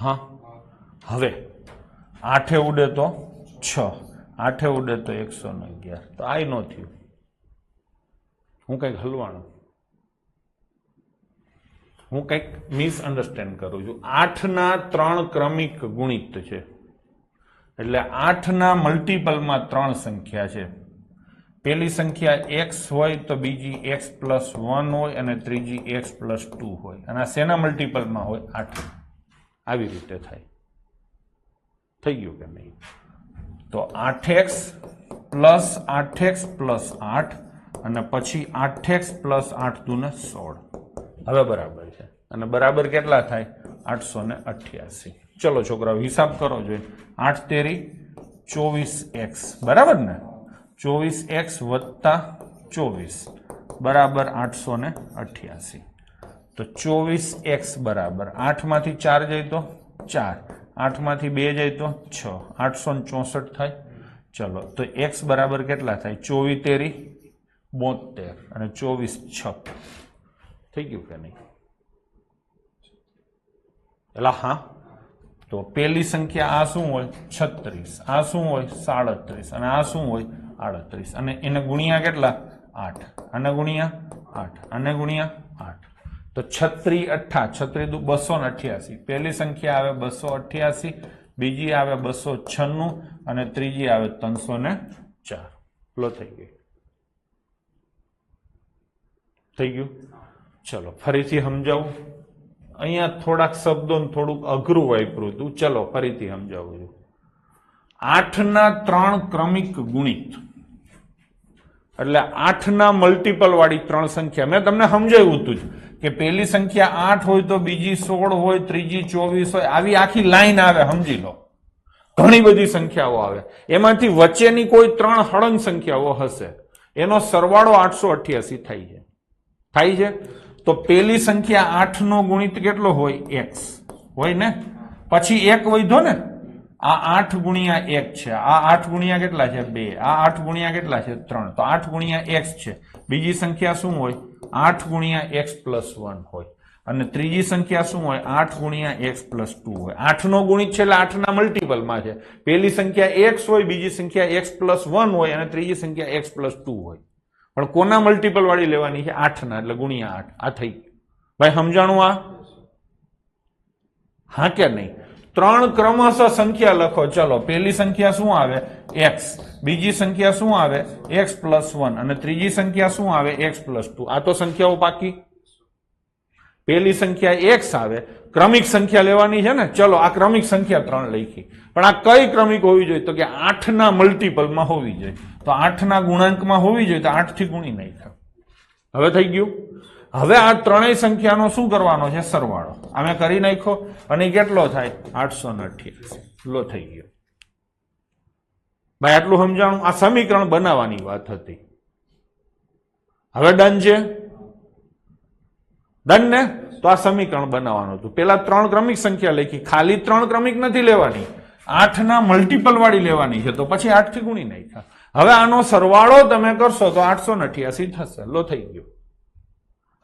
હા. હવે 8 ઉડે તો 6, 8 ઉડે તો 111. તો આય નો થયું. હું કઈક હલવાનું, હું કંઈક મિસઅન્ડરસ્ટેન્ડ કરું છું. 8 ના 3 ક્રમિક ગુણિત છે એટલે 8 ના મલ્ટીપલમાં 3 સંખ્યા છે. પહેલી સંખ્યા x હોય તો બીજી x પ્લસ 1 હોય અને ત્રીજી x પ્લસ 2 હોય. અને આ શેના મલ્ટીપલમાં હોય? 8. આવી રીતે થાય. થઈ ગયું કે નહીં? તો 8x પ્લસ 8x પ્લસ 8 અને પછી 8x પ્લસ 8 દુ ને 16. હવે બરાબર છે. અને બરાબર કેટલા થાય? 888. ચલો છોકરાઓ હિસાબ કરો જોઈએ. 8 તેરી 24x બરાબર ને? 24x વત્તા 24 બરાબર 888. તો 24x બરાબર 8 માંથી 4 જાય તો 4, 8 માંથી 2 જાય તો 6, 864 થાય. ચલો તો x બરાબર કેટલા થાય? 24 તેરી 72 અને 24 6. થઈ ગયું કે નહીં? એટલે હા. તો પહેલી સંખ્યા આ શું હોય? 36, આ શું હોય? 37 અને આ શું હોય? 38. અને એને ગુણ્યા કેટલા? 8. આને ગુણ્યા 8, આને ગુણ્યા 8. તો 36 8, 36 288. પહેલી સંખ્યા આવે 288, બીજી આવે 296 અને ત્રીજી આવે 304. લો થઈ ગઈ. થઈ ગયું? ચલો ફરીથી સમજાવું. અહીંયા થોડાક શબ્દો થોડુંક અઘરું વાપર્યું હતું. ચલો ફરીથી સમજાવું છું. 8 ના 3 ક્રમિક ગુણિત એટલે 8 ના મલ્ટીપલ વાળી 3 સંખ્યા. મેં તમને સમજાવ્યું હતું કે પહેલી સંખ્યા 8 હોય તો બીજી 16 હોય, ત્રીજી 24 હોય. આવી આખી લાઈન આવે. સમજી લો, ઘણી બધી સંખ્યાઓ આવે. એમાંથી વચ્ચેની કોઈ 3 હળંગ સંખ્યાઓ હશે. એનો સરવાળો 888 થાય છે. થાય છે. તો પહેલી સંખ્યા 8 નો ગુણિત કેટલો હોય? x હોય ને. પછી 1 વધ્યો ને. આ 8 ગુણ્યા 1 છે. આ 8 ગુણ્યા કેટલા છે? 2. આ 8 ગુણ્યા કેટલા છે? 3. તો 8 ગુણ્યા x છે. બીજી સંખ્યા શું હોય? 8 ગુણ્યા x પ્લસ 1 હોય. અને ત્રીજી સંખ્યા શું હોય? 8 ગુણ્યા x પ્લસ 2 હોય. 8 નો ગુણિત છે એટલે 8 ના મલ્ટીપલમાં છે. પહેલી સંખ્યા x હોય, બીજી સંખ્યા x પ્લસ 1 હોય અને ત્રીજી સંખ્યા x પ્લસ 2 હોય. પણ કોના મલ્ટીપલ વાળી લેવાની છે? 8 ના. એટલે ગુણ્યા 8. આ થઈ ભાઈ સમજાણું? આ હા કે નહીં? 3 ક્રમશઃ સંખ્યા લખો. ચલો પહેલી સંખ્યા શું આવે? x. બીજી સંખ્યા શું આવે? x પ્લસ 1 અને ત્રીજી સંખ્યા શું આવે? x plus 2. આ તો સંખ્યાઓ પાકી. પહેલી સંખ્યા x આવે. ક્રમિક સંખ્યા લેવાની છે ને. ચલો આ ક્રમિક સંખ્યા 3 લખી. પણ આ કઈ ક્રમિક હોવી જોઈએ? તો કે 8 ના મલ્ટીપલમાં હોવી જોઈએ. તો 8 ના ગુણાંકમાં હોવી જોઈએ. તો 8 થી ગુણી નાખ્યા. હવે થઈ ગયું. હવે આ ત્રણેય સંખ્યાનો શું કરવાનો છે? સરવાળો. અમે કરી નાખ્યો અને કેટલો થાય? 888. લો થઈ ગયો. ભાઈ આટલું સમજાણું? આ સમીકરણ બનાવવાની વાત હતી. હવે ડન છે. ડન ને? તો આ સમીકરણ બનાવવાનું હતું. પેલા 3 ક્રમિક સંખ્યા લખી, ખાલી 3 ક્રમિક નથી લેવાની, 8 ના મલ્ટીપલ વાળી લેવાની છે, તો પછી 8 થી ગુણી નાખ્યા. હવે આનો સરવાળો તમે કરશો તો 888 થશે. લો થઈ ગયું.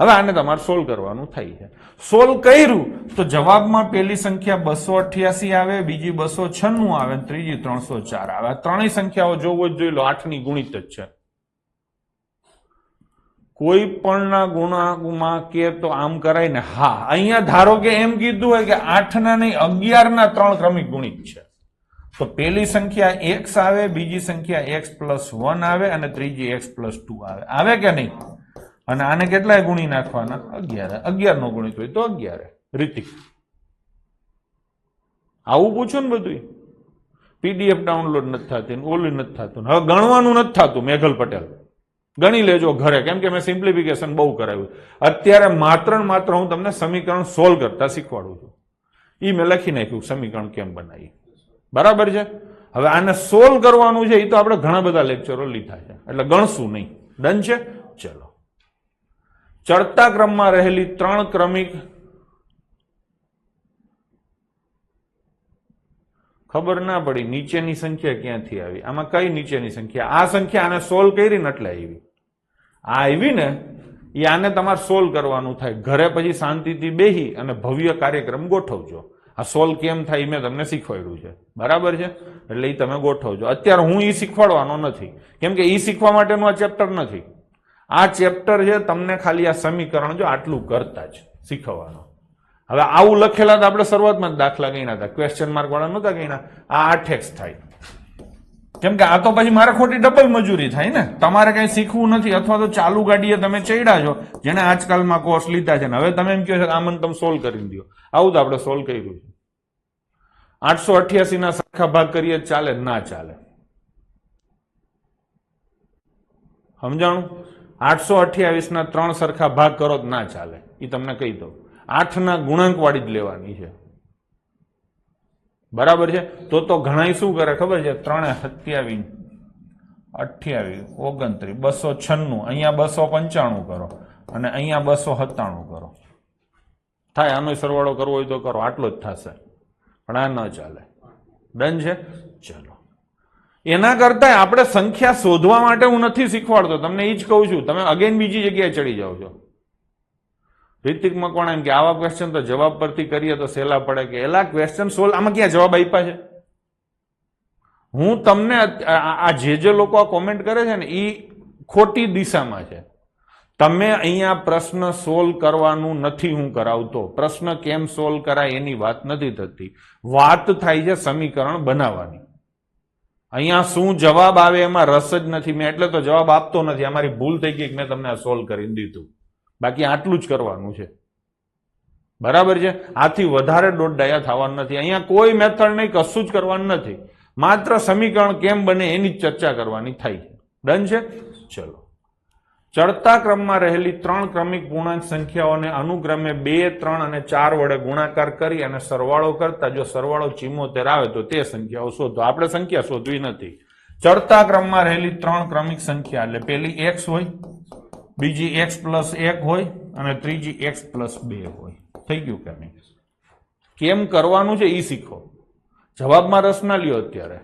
હવે આને તમારે સોલ્વ કરવાનું થાય છે. સોલ્વ કર્યું તો જવાબમાં પેલી સંખ્યા 288 આવે, બીજી 296 આવે, ત્રીજી 304 આવે. આ ત્રણેય સંખ્યાઓ જોવો જ જોઈ લો, 8 ની ગુણિત જ છે. કોઈ પણના ગુણાંકમાં કે તો આમ કરાય ને? હા, અહીંયા ધારો કે એમ કીધું હોય કે 8 ના નહીં 11 ના 3 ક્રમિક ગુણિત છે, તો પેલી સંખ્યા x આવે, બીજી સંખ્યા x + 1 આવે અને ત્રીજી x + 2 આવે. આવે કે નહીં? અને આને કેટલાય ગુણી નાખવાના? 11. 11 નો ગુણિત હોય તો 11. રીતિક આવું પૂછો ને બધું. પીડીએફ ડાઉનલોડ નથી થતી, ઓલું નથી થતું, હવે ગણવાનું નથી થતું. મેઘલ પટેલ ગણી લેજો ઘરે, કેમ કે મેં સિમ્પ્લિફિકેશન બહુ કરાવ્યું. અત્યારે માત્ર ને માત્ર હું તમને સમીકરણ સોલ્વ કરતા શીખવાડું છું. એ મેં લખી નાખ્યું સમીકરણ કેમ બનાવી. બરાબર છે? હવે આને સોલ્વ કરવાનું છે, એ તો આપણે ઘણા બધા લેક્ચરો લીધા છે, એટલે ગણશું નહીં. ડન છે? ચલો. ચડતા ક્રમમાં રહેલી 3 ક્રમિક, ખબર ના પડી નીચેની સંખ્યા ક્યાંથી આવી. આમાં કઈ નીચેની સંખ્યા? આ સંખ્યા આને સોલ્વ કરી ને એટલે આવી. આ આવી ને એ આને તમારે સોલ્વ કરવાનું થાય. ઘરે પછી શાંતિથી બેહી અને ભવ્ય કાર્યક્રમ ગોઠવજો. આ સોલ્વ કેમ થાય મેં તમને શીખવાડ્યું છે. બરાબર છે? એટલે એ તમે ગોઠવજો. અત્યારે હું એ શીખવાડવાનો નથી, કેમ કે એ શીખવા માટેનું આ ચેપ્ટર નથી. આ ચેપ્ટર છે તમને ખાલી આ સમીકરણ જો આટલું કરતા જ શીખવવાનો. હવે આવું લખેલા આપણે શરૂઆતમાં જ દાખલા ગણ્યા હતા, ક્વેશ્ચન માર્ક વાળા નહોતા ગણ્યા. આ 8x થાય, કેમ કે આ તો પછી મારે ખોટી ડબલ મજૂરી થાય ને. તમારે કઈ શીખવું નથી, અથવા તો ચાલુ ગાડીએ તમે ચડ્યા છો, જેને આજકાલમાં કોર્સ લીધા છે ને હવે તમે એમ કહો છો કે આમને તમે સોલ્વ કરી દો. આવું તો આપણે સોલ્વ કર્યું છે. 888 ના સરખા ભાગ કરીએ ચાલે? ના ચાલે. સમજાણું? 828 ના 3 સરખા ભાગ કરો તો ના ચાલે. એ તમને કહી દઉં. 8 ના ગુણાંક વાળી જ લેવાની છે. બરાબર છે? તો ઘણા શું કરે ખબર છે? 3 27 28 29 296, અહીંયા 295 કરો અને અહીંયા 297 કરો. થાય? આનો સરવાળો કરવો હોય તો કરો, આટલો જ થશે. પણ આ ન ચાલે. ડન છે? ચલો. એના કરતા આપણે સંખ્યા શોધવા માટે હું નથી શીખવાડતો, તમને એ જ કહું છું. તમે અગેન બીજી જગ્યાએ ચડી જાઓ છો. રિતિક મકવાણા એમ કે આવા ક્વેશ્ચન તો જવાબ પરથી કરીએ તો સહેલા પડે. કે એલા ક્વેશ્ચન સોલ્વ, આમાં ક્યાં જવાબ આપ્યા છે? હું તમને આ જે લોકો આ કોમેન્ટ કરે છે ને એ ખોટી દિશામાં છે. તમે અહીંયા પ્રશ્ન સોલ્વ કરવાનું નથી હું કરાવતો. પ્રશ્ન કેમ સોલ્વ કરાય એની વાત નથી થતી. વાત થાય છે સમીકરણ બનાવવાની. અહીંયા શું જવાબ આવે એમાં રસ જ નથી. મેં એટલે તો જવાબ આપતો નથી. અમારી ભૂલ થઈ ગઈ કે મેં તમને સોલ્વ કરી દીધું. બાકી આટલું જ કરવાનું છે. બરાબર છે? આથી વધારે દોડડાયા થવાનું નથી. અહીંયા કોઈ મેથડ નહીં, કશું જ કરવાનું નથી. માત્ર સમીકરણ કેમ બને એની જ ચર્ચા કરવાની થાય છે. ડન છે? ચલો. ચડતા ક્રમમાં રહેલી 3 ક્રમિક પૂર્ણાંક સંખ્યાઓને અનુક્રમે 2, 3 અને 4 વડે ગુણાકાર કરી અને સરવાળો કરતા જો સરવાળો 74 આવે તો તે સંખ્યાઓ શોધો. આપણે સંખ્યા શોધવી નથી. ચડતા ક્રમમાં રહેલી 3 ક્રમિક સંખ્યા એટલે પેલી x હોય, બીજી x + 1 હોય અને ત્રીજી x + 2 હોય. થઈ ગયું કે નહીં? કેમ કરવાનું છે એ શીખો. જવાબમાં રસ ના લ્યો અત્યારે.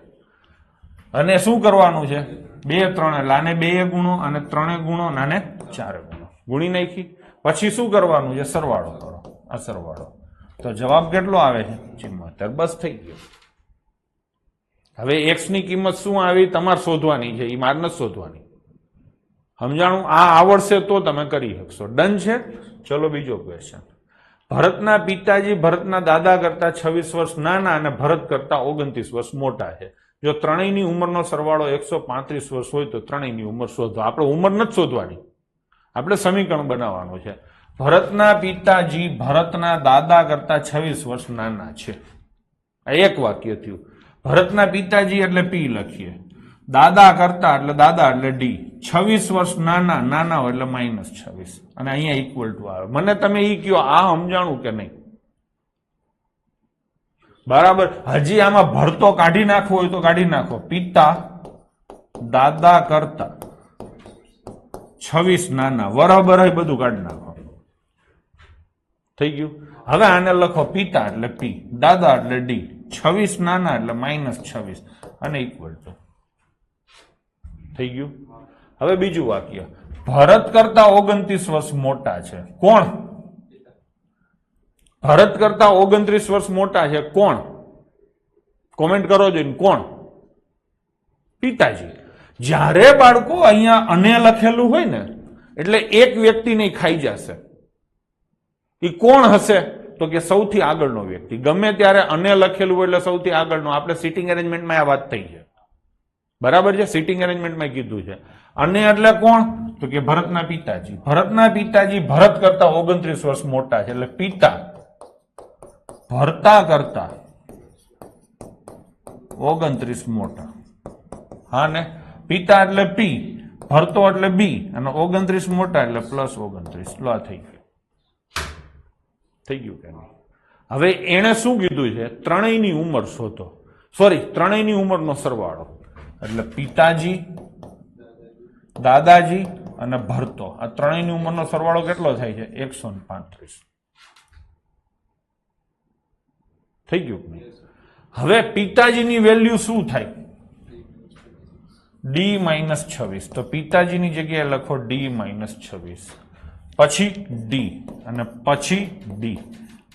અને શું કરવાનું છે? 2, 3 એટલે આને 2 ગુણો અને 3 ગુણો અને આને 4 ગુણો. ગુણી નાખી પછી શું કરવાનું છે? સરવાળો કરો. આ સરવાળો તો જવાબ કેટલો આવે છે? 74. બસ થઈ ગયો. હવે x ની કિંમત શું આવી તમારે શોધવાની છે, એ મારે નથી શોધવાની. સમજાણું? આ આવડશે તો તમે કરી શકશો. ડન છે? ચલો બીજો ક્વેશ્ચન. ભરતના પિતાજી ભરતના દાદા કરતા 26 વર્ષ નાના અને ભરત કરતા 29 વર્ષ મોટા છે. જો ત્રણેયની ઉંમરનો સરવાળો 135 વર્ષ હોય તો ત્રણેયની ઉંમર શોધો. આપણે ઉંમર નથી શોધવાની, આપણે સમીકરણ બનાવવાનું છે. ભરતના પિતાજી ભરતના દાદા કરતા 26 વર્ષ નાના છે. આ એક વાક્ય થયું. ભરતના પિતાજી એટલે પી લખીએ, દાદા કરતા એટલે દાદા એટલે ડી. 26 વર્ષ નાના, નાના હોય એટલે -26 અને અહીંયા ઇક્વલ ટુ આવે. મને તમે ઈ કયો આ સમજાણું કે નહીં? બરાબર. હજી આમાં ભરતો કાઢી નાખવો હોય તો કાઢી નાખો. પિતા દાદા કરતા 26 નાના, બરાબર બધું કાઢી નાખો. થઈ ગયું. હવે આને લખો પિતા એટલે પી, દાદા એટલે ડી, 26 નાના એટલે -26 અને ઇક્વલ ટુ. થઈ ગયું. હવે બીજું વાક્ય, ભરત કરતા 29 વર્ષ મોટા છે. કોણ? ભરત કરતા 29 વર્ષ મોટા છે. કોણ? કોમેન્ટ કરો જોઈને. કોણ? પિતાજી. જ્યારે બાળકો અહીંયા અને લખેલું હોય ને એટલે એક વ્યક્તિ નહીં ખાઈ જશે. એ કોણ હશે? તો કે સૌથી આગળનો વ્યક્તિ. ગમે ત્યારે અને લખેલું હોય એટલે સૌથી આગળનો. આપણે સિટિંગ અરેન્જમેન્ટમાં આ વાત થઈ છે, બરાબર છે? સિટિંગ અરેન્જમેન્ટમાં કીધું છે. અને એટલે કોણ? તો કે ભરતના પિતાજી. ભરતના પિતાજી ભરત કરતા 29 વર્ષ મોટા છે એટલે પિતા ભરતા કરતા 29 મોટા. હા ને? પિતા એટલે પી, ભરતો એટલે બી અને 29 મોટા એટલે +29. લો આ થઈ ગયું. થઈ ગયું કે નહીં? હવે એને શું કીધું છે? ત્રણેયની ઉંમર શોધો. સોરી, ત્રણેયની ઉંમરનો સરવાળો. એટલે પિતાજી, દાદાજી અને ભરતો, આ ત્રણેયની ઉંમરનો સરવાળો કેટલો થાય છે? 135. થઈ ગયું કે નહીં? હવે પિતાજીની વેલ્યુ શું થાય? D-26. તો પિતાજીની જગ્યાએ લખો D-26, પછી ડી અને પછી ડી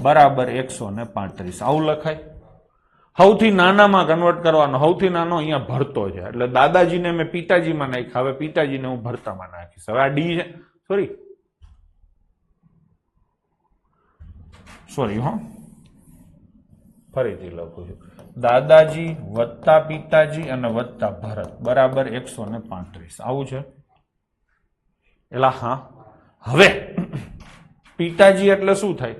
બરાબર 135. આવું લખાય. સૌથી નાનામાં કન્વર્ટ કરવાનો. સૌથી નાનો અહીંયા ભરતો છે એટલે દાદાજીને મેં પિતાજીમાં નાખ્યા. હવે પિતાજીને હું ભરતામાં નાખીશ. હવે આ ડી છે. સોરી ફરીથી લખું છું. દાદાજી વત્તા પિતાજી અને વત્તા ભરત બરાબર 135. આવું છે. એલા હા. હવે પિતાજી એટલે શું થાય?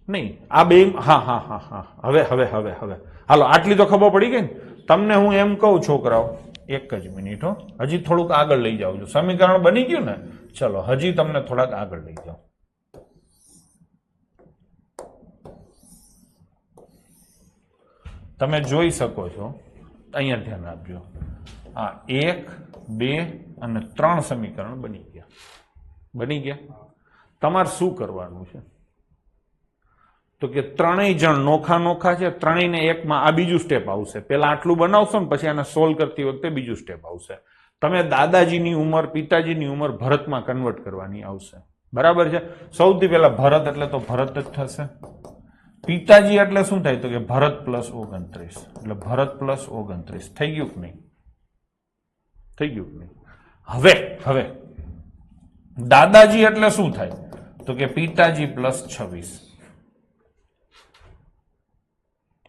નહીં, આ બે. હા. હવે હાલો, આટલી તો ખબર પડી ગઈ ને તમને. હું એમ કહું છોકરાઓ, એક જ મિનિટ હો, હજી થોડુંક આગળ લઈ જાઉં છું. સમીકરણ બની ગયું ને? ચલો હજી તમને થોડાક આગળ લઈ જાઓ. તમે જોઈ શકો છો, અહીંયા ધ્યાન આપજો. આ 1, 2 અને 3 સમીકરણ બની ગયા. તમારે શું કરવાનું છે? તો કે ત્રણેય જણ નોખા છે. ત્રણેયને એકમાં આ બીજું સ્ટેપ આવશે. પેલા આટલું બનાવશો ને પછી આને સોલ્વ કરતી વખતે બીજું સ્ટેપ આવશે. તમે દાદાજીની ઉંમર, પિતાજીની ઉંમર ભરતમાં કન્વર્ટ કરવાની આવશે. બરાબર છે? સૌથી પહેલા ભરત એટલે તો ભરત જ થશે. પિતાજી એટલે શું થાય? તો કે ભરત +29 એટલે ભરત +29. થઈ ગયું કે નહીં? થઈ ગયું કે નહીં? હવે દાદાજી એટલે શું થાય? તો કે પિતાજી +26.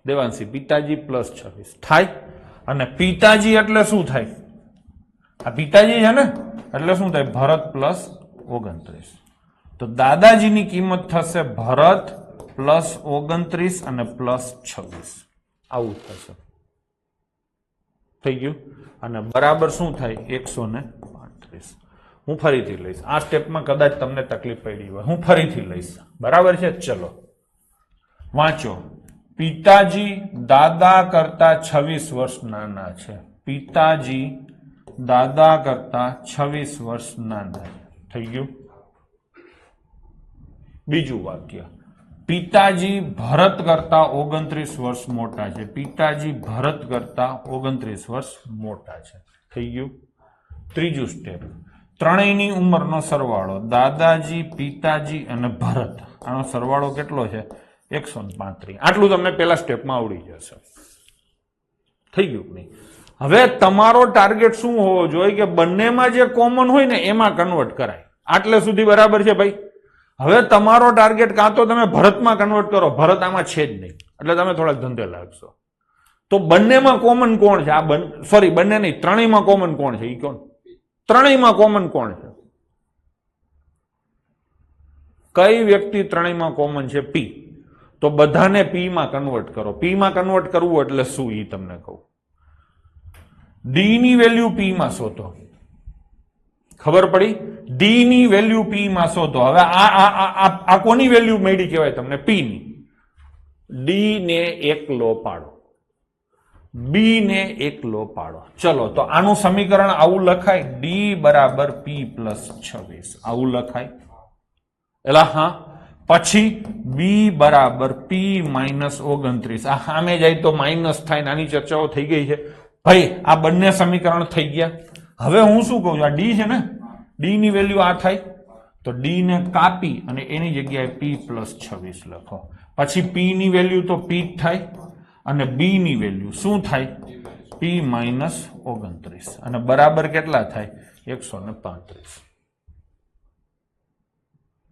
દેવાંશી, પિતાજી +26 થાય. અને પિતાજી એટલે શું થાય? આ પિતાજી છે ને એટલે શું થાય? ભરત +29. તો દાદાજીની કિંમત થશે ભરત +29 અને +26. આવું થશે. થઈ ગયું? અને બરાબર શું થાય? 135. હું ફરીથી લઈશ. આ સ્ટેપમાં કદાચ તમને તકલીફ પડી હોય, હું ફરીથી લઈશ. બરાબર છે? ચલો વાંચો. પિતાજી દાદા કરતા 26 વર્ષ નાના છે. પિતાજી દાદા કરતા 26 વર્ષ નાના. થઈ ગયું? બીજું વાક્ય, પિતાજી ભરત કરતા 29 વર્ષ મોટા છે. પિતાજી ભરત કરતા 29 વર્ષ મોટા છે. થઈ ગયું? ત્રીજું સ્ટેપ, ત્રણેયની ઉંમરનો સરવાળો. દાદાજી, પિતાજી અને ભરત, આનો સરવાળો કેટલો છે? 135. આટલું તમને પેલા સ્ટેપમાં આવડી જશે. થઈ ગયું નહીં? હવે તમારો ટાર્ગેટ શું હોવો જોઈએ? કે બંનેમાં જે કોમન હોય ને એમાં કન્વર્ટ કરાય. આટલે સુધી બરાબર છે ભાઈ? હવે તમારો ટાર્ગેટ કાં તો તમે ભરતમાં કન્વર્ટ કરો, ભરત આમાં છે જ નહીં એટલે તમે થોડાક ધંધે લાગશો. તો બંનેમાં કોમન કોણ છે? સોરી, બંને નહીં, ત્રણેયમાં કોમન કોણ છે? એ કોણ? ત્રણેયમાં કોમન કોણ છે? કઈ વ્યક્તિ ત્રણેયમાં કોમન છે? પી. તો બધાને પી માં કન્વર્ટ કરો. પી માં કન્વર્ટ કરવું એટલે શું એ તમને કહું. ડી ની વેલ્યુ પી માં શોધો. ખબર પડી? ડી ની વેલ્યુ પી માં શોધો. હવે આ કોની વેલ્યુ મળી કહેવાય તમને? પી ની. ડી ને એકલો પાડો, બી ને એકલો પાડો. ચલો તો આનું સમીકરણ આવું લખાય, ડી બરાબર P+26. આવું લખાય. એલા હા, પછી બી બરાબર પી માઇનસ 29. આ સામે જાય તો માઇનસ થાય, નાની ચર્ચાઓ થઈ ગઈ છે ભાઈ. આ બંને સમીકરણ થઈ ગયા. હવે હું શું કહું છું, આ ડી છે ને, ડી ની વેલ્યુ આ થાય તો ડી ને કાપી અને એની જગ્યાએ પી પ્લસ 26 લખો. પછી પી ની વેલ્યુ તો પી જ થાય અને બી ની વેલ્યુ શું થાય, પી માઇનસ 29 અને બરાબર કેટલા થાય, 135.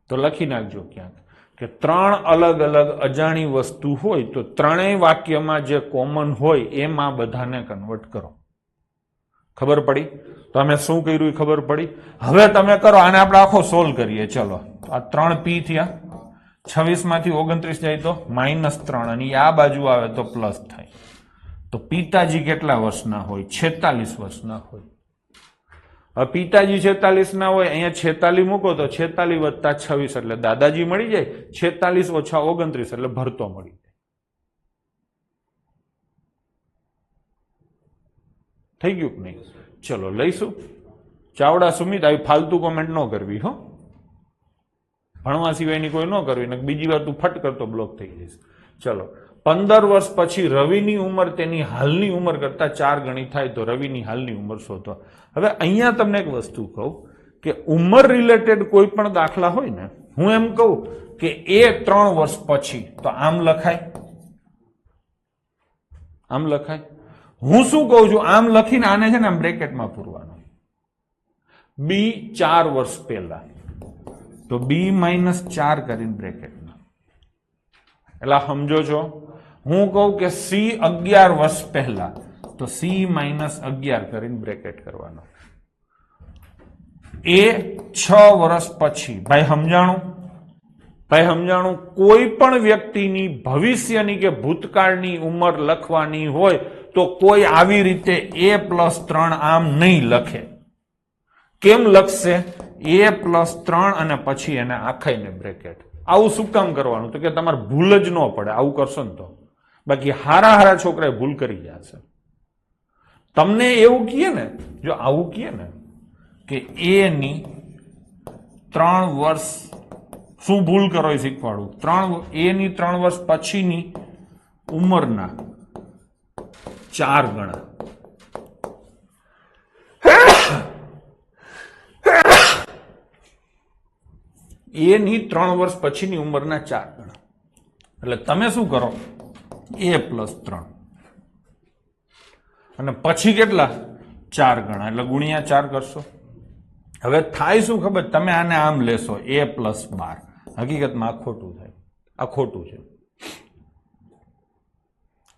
તો લખી નાખજો ક્યાંક કે 3 અલગ અલગ અજાણી વસ્તુ હોય તો ત્રણેય વાક્યમાં જે કોમન હોય એમાં બધાને કન્વર્ટ કરો. ખબર પડી? તો અમે શું કર્યું એ ખબર પડી. હવે તમે કરો, આને આપણે આખો સોલ્વ કરીએ. ચલો, આ 3 પી થયા, 26 માંથી 29 જાય તો -3 અને આ બાજુ આવે તો પ્લસ થાય. તો પિતાજી કેટલા વર્ષના હોય, 46 વર્ષના હોય. હવે પિતાજી 46 ના હોય, અહીંયા 46 મૂકો તો 46 વત્તા 26 એટલે દાદાજી મળી જાય. 46 ઓછા 29 એટલે ભરતો મળી જાય. થઈ ગયું કે નહીં? ચલો લઈશું. ચાવડા સુમિત, આવી ફાલતુ કોમેન્ટ ન કરવી હો, ભણવા સિવાયની કોઈ ન કરવી, ને બીજી વાર તું ફટ કરતો બ્લોક થઈ જઈશ. ચલો, 15 વર્ષ પછી રવિની ઉંમર તેની હાલની ઉંમર કરતા 4 ગણી થાય તો રવિની હાલની ઉંમર શોધો. હવે અહીંયા તમને એક વસ્તુ કહું કે ઉંમર રિલેટેડ કોઈ પણ દાખલા હોય ને, હું એમ કહું કે એ 3 વર્ષ પછી, તો આમ લખાય, આમ લખાય. હું શું કહું છું, આમ લખીને આને છે ને આમ બ્રેકેટમાં પૂરવાનું. બી 4 વર્ષ પહેલા તો બી -4 કરીને બ્રેકેટમાં. એટલે સમજો છો, હું કહું કે સી 11 વર્ષ પહેલા તો સી -11 કરીને બ્રેકેટ કરવાનો. એ 6 વર્ષ પછી, ભાઈ સમજાણું? ભાઈ સમજાણું? કોઈ પણ વ્યક્તિની ભવિષ્યની કે ભૂતકાળની ઉંમર લખવાની હોય તો કોઈ આવી રીતે a+3 આમ નહીં લખે. કેમ લખશે? a+3 અને પછી એને આખાઈને બ્રેકેટ. આવું શું કામ કરવાનું? તો કે તમારે ભૂલ જ ન પડે, આવું કરશો ને તો. બાકી હારા છોકરાએ ભૂલ કરી જશે. તમને એવું કહીએ ને, જો આવું કહીએ ને કે એ ની 3 વર્ષ શું ભૂલ કરો એ શીખવાડું. એ ની 3 વર્ષ પછીની ઉંમરના 4 ગણા. એ ની 3 વર્ષ પછીની ઉંમરના 4 ગણા. એટલે તમે શું કરો, a+3 અને પછી કેટલા, 4 ગણા, એટલે ગુણ્યા 4 કરશો. હવે થાય શું ખબર, તમે આને આમ લેશો a+12. હકીકતમાં આ ખોટું થાય, આ ખોટું છે.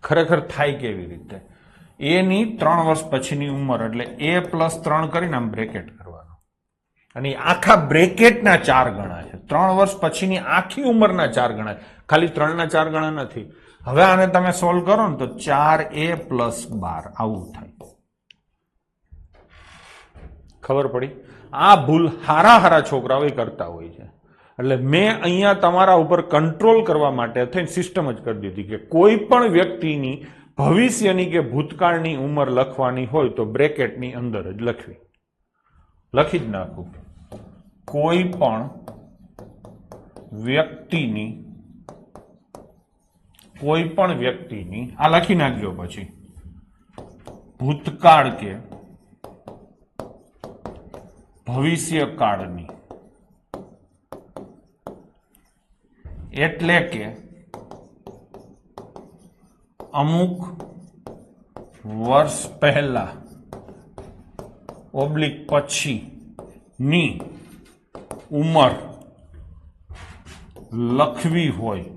ખરેખર થાય કેવી રીતે? એ ની 3 વર્ષ પછીની ઉંમર એટલે a+3 કરીને આમ બ્રેકેટ કરવાનું, અને આખા બ્રેકેટના 4 ગણા છે. 3 વર્ષ પછીની આખી ઉંમરના 4 ગણા, ખાલી 3 ના 4 ગણા નથી. હવે આને તમે સોલ્વ કરો ને તો 4a+12 આવું થાય. ખબર પડી? આ ભૂલ હારા છોકરાઓ કરતા હોય છે. એટલે મેં અહીંયા તમારા ઉપર કંટ્રોલ કરવા માટે થઈને સિસ્ટમ જ કરી દીધી કે કોઈ પણ વ્યક્તિની ભવિષ્યની કે ભૂતકાળની ઉંમર લખવાની હોય તો બ્રેકેટની અંદર જ લખવી. લખી જ નાખું, કોઈ પણ વ્યક્તિની આ લખી નાખજો. પછી ભૂતકાળ કે ભવિષ્યકાળની, એટલે કે અમુક વર્ષ પહેલા / પછીની ઉંમર લખવી હોય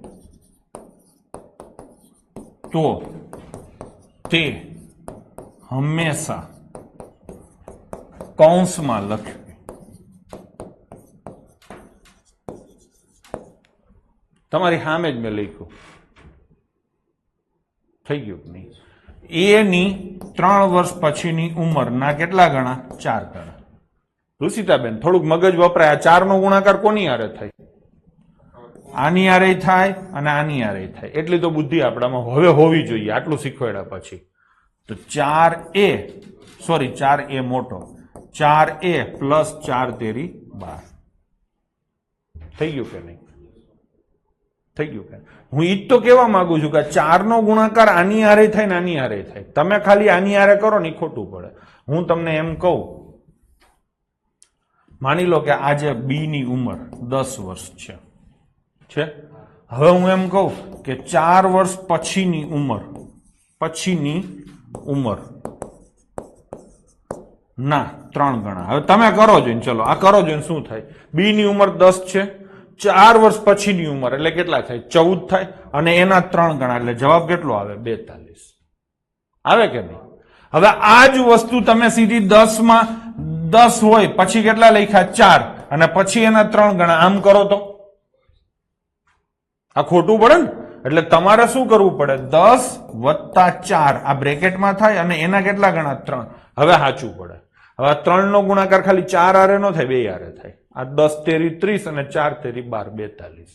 તો તે હંમેશા કૌંસમાં લખવી. તમારી સામે જ મેં લખ્યું. થઈ ગયું નહીં? એ ની 3 વર્ષ પછીની ઉંમરના કેટલા ગણા? 4 ગણા. રુચિતાબેન થોડુંક મગજ વપરાય. આ 4 નો ગુણાકાર કોની હારે થાય? આની હારે થાય અને આની હારે થાય. એટલી તો બુદ્ધિ આપણામાં હવે હોવી જોઈએ. આટલું શીખવાડ્યા પછી તો 4a મોટો, 4a + 4 તેરી 12. થઈ ગયું કે નહીં? થઈ ગયું કે હું ઈ જ તો કહેવા માંગુ છું કે 4 નો ગુણાકાર આની હારે થાય ને આની હારે થાય. તમે ખાલી આની હારે કરો ને ખોટું પડે. હું તમને એમ કહું, માની લો કે આજે બી ની ઉંમર 10 વર્ષ છે. હવે હું એમ કહું કે 4 વર્ષ પછીની ઉંમર ના 3 ગણા. હવે તમે કરો જોઈને, ચલો આ કરો જોઈને શું થાય. બી ની ઉંમર 10 છે, 4 વર્ષ પછીની ઉંમર એટલે કેટલા થાય? 14 થાય, અને એના 3 ગણા એટલે જવાબ કેટલો આવે? 42 આવે કે નહીં? હવે આ જ વસ્તુ તમે સીધી 10 માં 10 હોય પછી કેટલા લખ્યા? 4, અને પછી એના 3 ગણા. આમ કરો તો આ ખોટું પડે ને. એટલે તમારે શું કરવું પડે? 10 વત્તા 4 આ બ્રેકેટમાં થાય, અને એના કેટલા ગણા? 3. હવે સાચું પડે. હવે 3 નો ગુણાકાર ખાલી 4 હારે ન થાય, 2 હારે થાય. આ 10 તેરી 30 અને 4 તેરી 12, 42.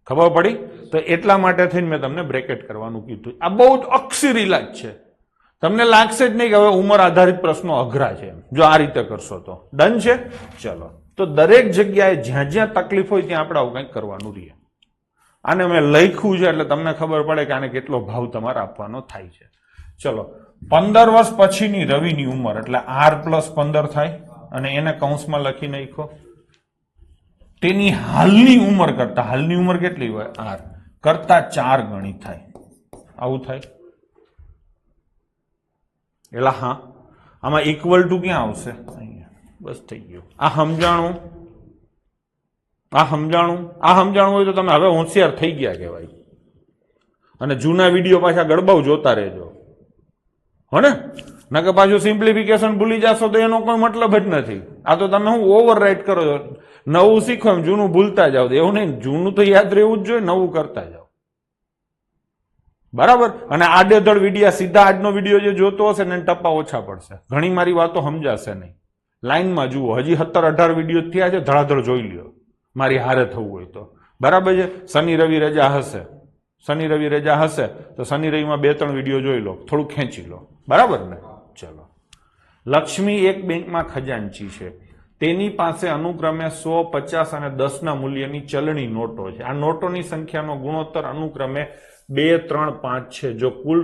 ખબર પડી? તો એટલા માટે થઈને મેં તમને બ્રેકેટ કરવાનું કીધું. આ બહુ જ અક્ષર ઇલાજ છે. તમને લાગશે જ નહીં કે હવે ઉંમર આધારિત પ્રશ્નો અઘરા છે જો આ રીતે કરશો તો. ડન છે? ચલો, તો દરેક જગ્યાએ જ્યાં જ્યાં તકલીફ હોય ત્યાં આપણે આવું કંઈક કરવાનું રહીએ. આને મેં લખ્યું છે એટલે તમને ખબર પડે કે આને કેટલો ભાવ તમારે આપવાનો થાય છે. ચલો, 15 વર્ષ પછીની રવિની ઉંમર એટલે R+15 થાય, અને એને કૌંસમાં લખી નાખો. તેની હાલની ઉંમર કરતા, હાલની ઉંમર કેટલી હોય? R કરતા 4 ગણી થાય. આવું થાય. એટલે હા, આમાં ઇક્વલ ટુ ક્યાં આવશે? અહીંયા. બસ થઈ ગયું. આ સમજાણું હોય તો તમે હવે હોશિયાર થઈ ગયા કહેવાય. અને જૂના વિડીયો પાછા ગડબાવ જોતા રહેજો, હો ને? કે પાછું સિમ્પ્લિફિકેશન ભૂલી જશો તો એનો કોઈ મતલબ જ નથી. આ તો તમે હું ઓવર રાઇટ કરો છો. નવું શીખો એમ જૂનું ભૂલતા જાવ. એવું નહીં, જૂનું તો યાદ રહેવું જ જોઈએ, નવું કરતા જાવ. બરાબર? અને આડેધડ વિડીયા, સીધા આજનો વિડીયો જે જોતો હશે ને ટપ્પા ઓછા પડશે. ઘણી મારી વાતો સમજાશે નહીં. લાઈનમાં જુઓ, હજી 17-18 વિડીયો થયા છે, ધડાધડ જોઈ લ્યો મારી હારે થવું હોય તો. બરાબર છે? શનિ રવિ રજા હશે તો શનિ રવિમાં 2-3 વિડીયો જોઈ લો, થોડું ખેંચી લો. બરાબર ને? ચલો, લક્ષ્મી એક બેંકમાં ખજાનચી છે. તેની પાસે અનુક્રમે 100, 50 અને 10 ના મૂલ્યની ચલણી નોટો છે. આ નોટોની સંખ્યાનો ગુણોત્તર અનુક્રમે 2, 3, 5 છે. જો કુલ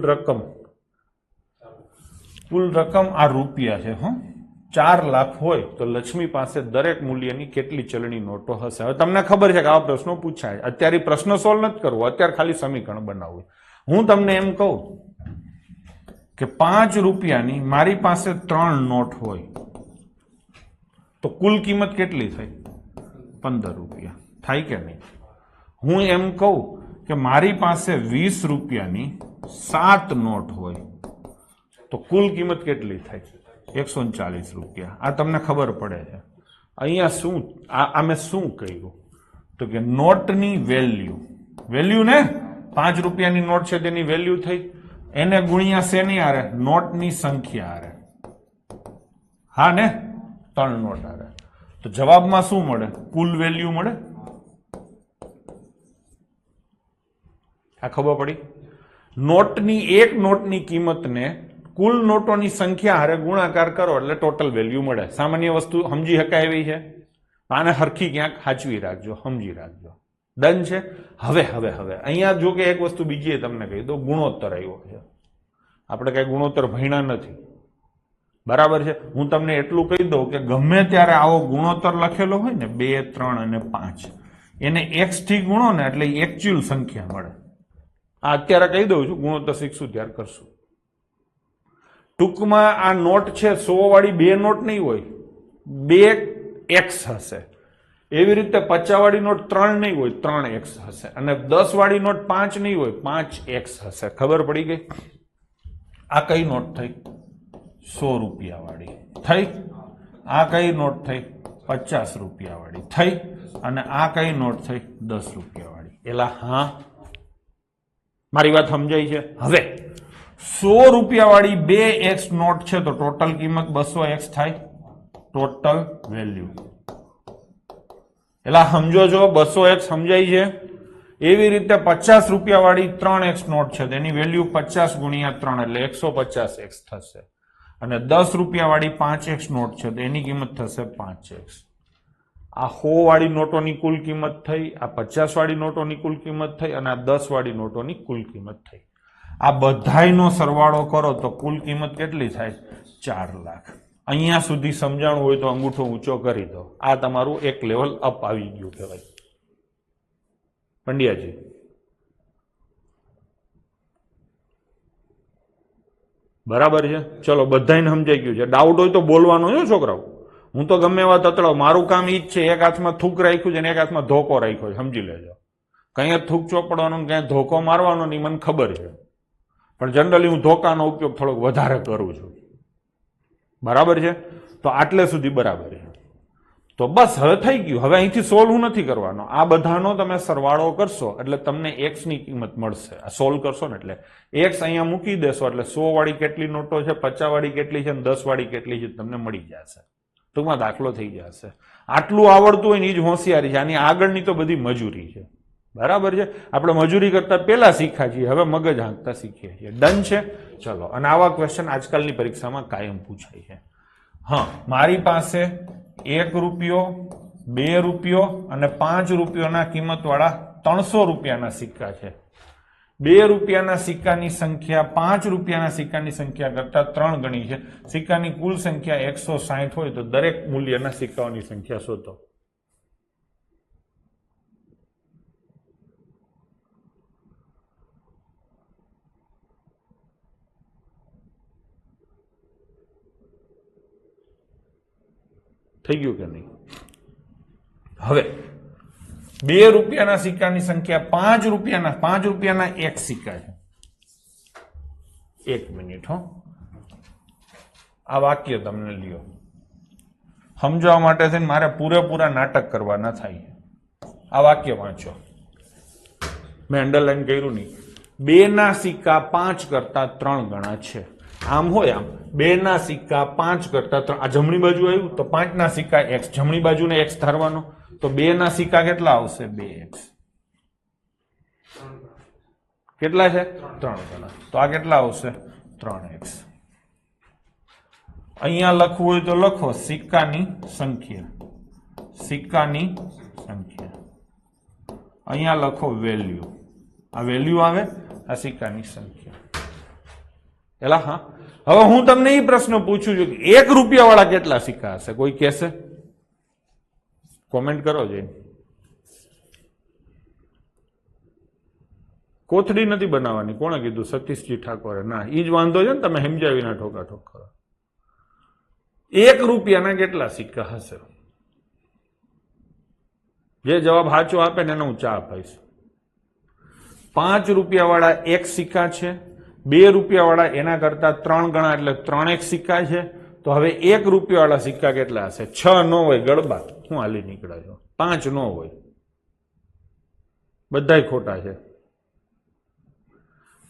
રકમ આ રૂપિયા છે, 4 લાખ હોય તો લક્ષ્મી પાસે દરેક મૂલ્યની કેટલી ચલણી નોટો હશે? હવે તમને ખબર છે કે આવા પ્રશ્નો પૂછાય. અત્યારે પ્રશ્ન સોલ્વ નથી કરવો, અત્યારે ખાલી સમીકરણ બનાવવું. હું તમને એમ કહું કે 5 રૂપિયાની મારી પાસે 3 નોટ હોય તો કુલ કિંમત કેટલી થઈ? 15 રૂપિયા થાય કે નહીં? હું એમ કહું કે મારી પાસે 20 રૂપિયાની 7 નોટ હોય તો કુલ કિંમત કેટલી થાય? 140 રૂપિયા. આ તમને ખબર પડે છે. અહીંયા શું મેં શું કર્યું તો કે નોટની વેલ્યુ ને 5 રૂપિયાની નોટ છે તેની વેલ્યુ થઈ, એને ગુણ્યા શેની હારે? નોટની સંખ્યા હારે. હા ને? 3 નોટ હારે. તો જવાબમાં શું મળે? કુલ વેલ્યુ મળે. આ ખબર પડી? એક નોટની કિંમતને કુલ નોટોની સંખ્યા હારે ગુણાકાર કરો એટલે ટોટલ વેલ્યુ મળે. સામાન્ય વસ્તુ સમજી શકાય એવી છે. આને હરખી ક્યાંક સાચવી રાખજો, સમજી રાખજો. ડન છે? હવે અહીંયા જો કે એક વસ્તુ બીજી તમને કહી દો, ગુણોત્તર આવ્યો છે. આપણે કઈ ગુણોત્તર ભણ્યા નથી. બરાબર છે? હું તમને એટલું કહી દઉં કે ગમે ત્યારે આવો ગુણોત્તર લખેલો હોય ને 2, 3 અને 5, એને x થી ગુણો ને એટલે એકચ્યુઅલ સંખ્યા મળે. આ અત્યારે કહી દઉં છું, ગુણોત્તર શીખશું ત્યારે કરશું. ટૂંકમાં આ નોટ છે 100 વાળી 2 નોટ નહીં હોય, 2x હશે. એવી રીતે 50 વાળી નોટ 3 નહીં હોય, 3x હશે. અને 10 વાળી નોટ 5 નહીં હોય, 5x હશે. ખબર પડી ગઈ? આ કઈ નોટ થઈ? 100 રૂપિયા વાળી થઈ. આ કઈ નોટ થઈ? 50 રૂપિયા વાળી થઈ. અને આ કઈ નોટ થઈ? 10 રૂપિયા વાળી. એલા હા, મારી વાત સમજાય છે? હવે 100 રૂપિયા વાળી 2x નોટ છે તો ટોટલ કિંમત 200x થાય. ટોટલ વેલ્યુ એટલે સમજો છો? 200x સમજાય છે? એવી રીતે 50 રૂપિયા વાળી 3x નોટ છે તેની વેલ્યુ 50 ગુણ્યા 3 એટલે 150x થશે. અને 10 રૂપિયા વાળી 5x નોટ છે તો એની કિંમત થશે 5x. આ 100 વાળી નોટોની કુલ કિંમત થઈ, આ 50 વાળી નોટોની કુલ કિંમત થઈ અને આ 10 વાળી નોટોની કુલ કિંમત થઈ. આ બધાયનો સરવાળો કરો તો કુલ કિંમત કેટલી થાય? 4 લાખ. અહીંયા સુધી સમજાણું હોય તો અંગૂઠો ઊંચો કરી દો. આ તમારું એક લેવલ અપ આવી ગયું કહેવાય. પંડ્યાજી બરાબર છે? ચલો બધાને સમજાઈ ગયું છે. ડાઉટ હોય તો બોલવાનો છે છોકરાઓ. હું તો ગમે એવા તતડાવ, મારું કામ ઈ જ છે. એક હાથમાં થૂક રાખ્યું છે અને એક હાથમાં ધોકો રાખ્યો છે, સમજી લેજો. કઈ થૂક ચોપડવાનો ક્યાંય ધોકો મારવાનો નહીં મને ખબર છે, પણ જનરલી હું ધોકાનો ઉપયોગ થોડોક વધારે કરું છું. બરાબર છે? તો આટલે સુધી બરાબર છે. તો બસ હવે થઈ ગયું. હવે અહીંથી સોલ્વ નથી કરવાનો. આ બધાનો તમે સરવાળો કરશો એટલે તમને એક્સ ની કિંમત મળશે. આ સોલ્વ કરશો ને એટલે એક્સ અહીંયા મૂકી દેશો એટલે 100 વાળી કેટલી નોટો છે, 50 વાળી કેટલી છે અને 10 વાળી કેટલી છે તમને મળી જશે. ટૂંકમાં દાખલો થઈ જશે. આટલું આવડતું હોય ને એ જ હોશિયારી છે. આની આગળની તો બધી મજૂરી છે. બરાબર છે? આપણે મજૂરી કરતા પહેલા શીખ્યા છીએ, હવે મગજ હાંકતા શીખીએ છીએ. ડન છે? ચલો. અને આવા ક્વેશ્ચન આજકાલની પરીક્ષામાં કાયમ પૂછાય છે. હા, મારી પાસે 1 રૂપિયો, 2 રૂપિયો અને 5 રૂપિયાના કિંમત વાળા 300 રૂપિયાના સિક્કા છે. 2 રૂપિયાના સિક્કાની સંખ્યા 5 રૂપિયાના સિક્કાની સંખ્યા કરતા 3 ગણી છે. સિક્કાની કુલ સંખ્યા 160 હોય તો દરેક મૂલ્યના સિક્કાઓની સંખ્યા શોધો. થઈ ગયું કે નહીં? હવે 2 રૂપિયાના સિક્કાની સંખ્યા 5 રૂપિયાના એક સિક્કા છે. 1 મિનિટ હો, આ વાક્ય તમને લ્યો સમજાવવા માટે છે. મારે પૂરેપૂરા નાટક કરવાના થાય. આ વાક્ય વાંચો. મેં અંડરલાઈન કર્યું નહીં. 2 ના સિક્કા 5 કરતા 3 ગણા છે. આમ હોય આમ 2 ના સિક્કા 5 કરતા 3. આ જમણી બાજુ આવ્યું તો 5 ના સિક્કા x, જમણી બાજુને x ધારવાનો તો 2 ના સિક્કા કેટલા આવશે? 2x. કેટલા છે? 3 ગણા. તો આ કેટલા આવશે? 3x. અહીંયા લખવું હોય તો લખો સિક્કાની સંખ્યા. અહીંયા લખો વેલ્યુ. આ વેલ્યુ આવે, આ સિક્કાની સંખ્યા. એલા હા, હવે હું તમને એ પ્રશ્ન પૂછું છું કે 1 રૂપિયા વાળા કેટલા સિક્કા હશે? કોઈ કહેશે? કોમેન્ટ કરો જઈને. કોથળી નથી બનાવવાની. કોણે કીધું? સતીશજી ઠાકોરે. ના, એ જ વાંધો છે ને, તમે સમજાવીને ઠોકા ઠોક કરો. 1 રૂપિયાના કેટલા સિક્કા હશે? જે જવાબ સાચો આપે ને એને હું ચા આપીશ. 5 રૂપિયા વાળા 1 સિક્કા છે. 2 રૂપિયા વાળા એના કરતા 3 ગણા એટલે 3x સિક્કા છે. તો હવે 1 રૂપિયા વાળા સિક્કા કેટલા હશે? 6 ન હોય ગડબા, હું હાલી નીકળ્યો. 5 ન હોય, બધાય ખોટા છે.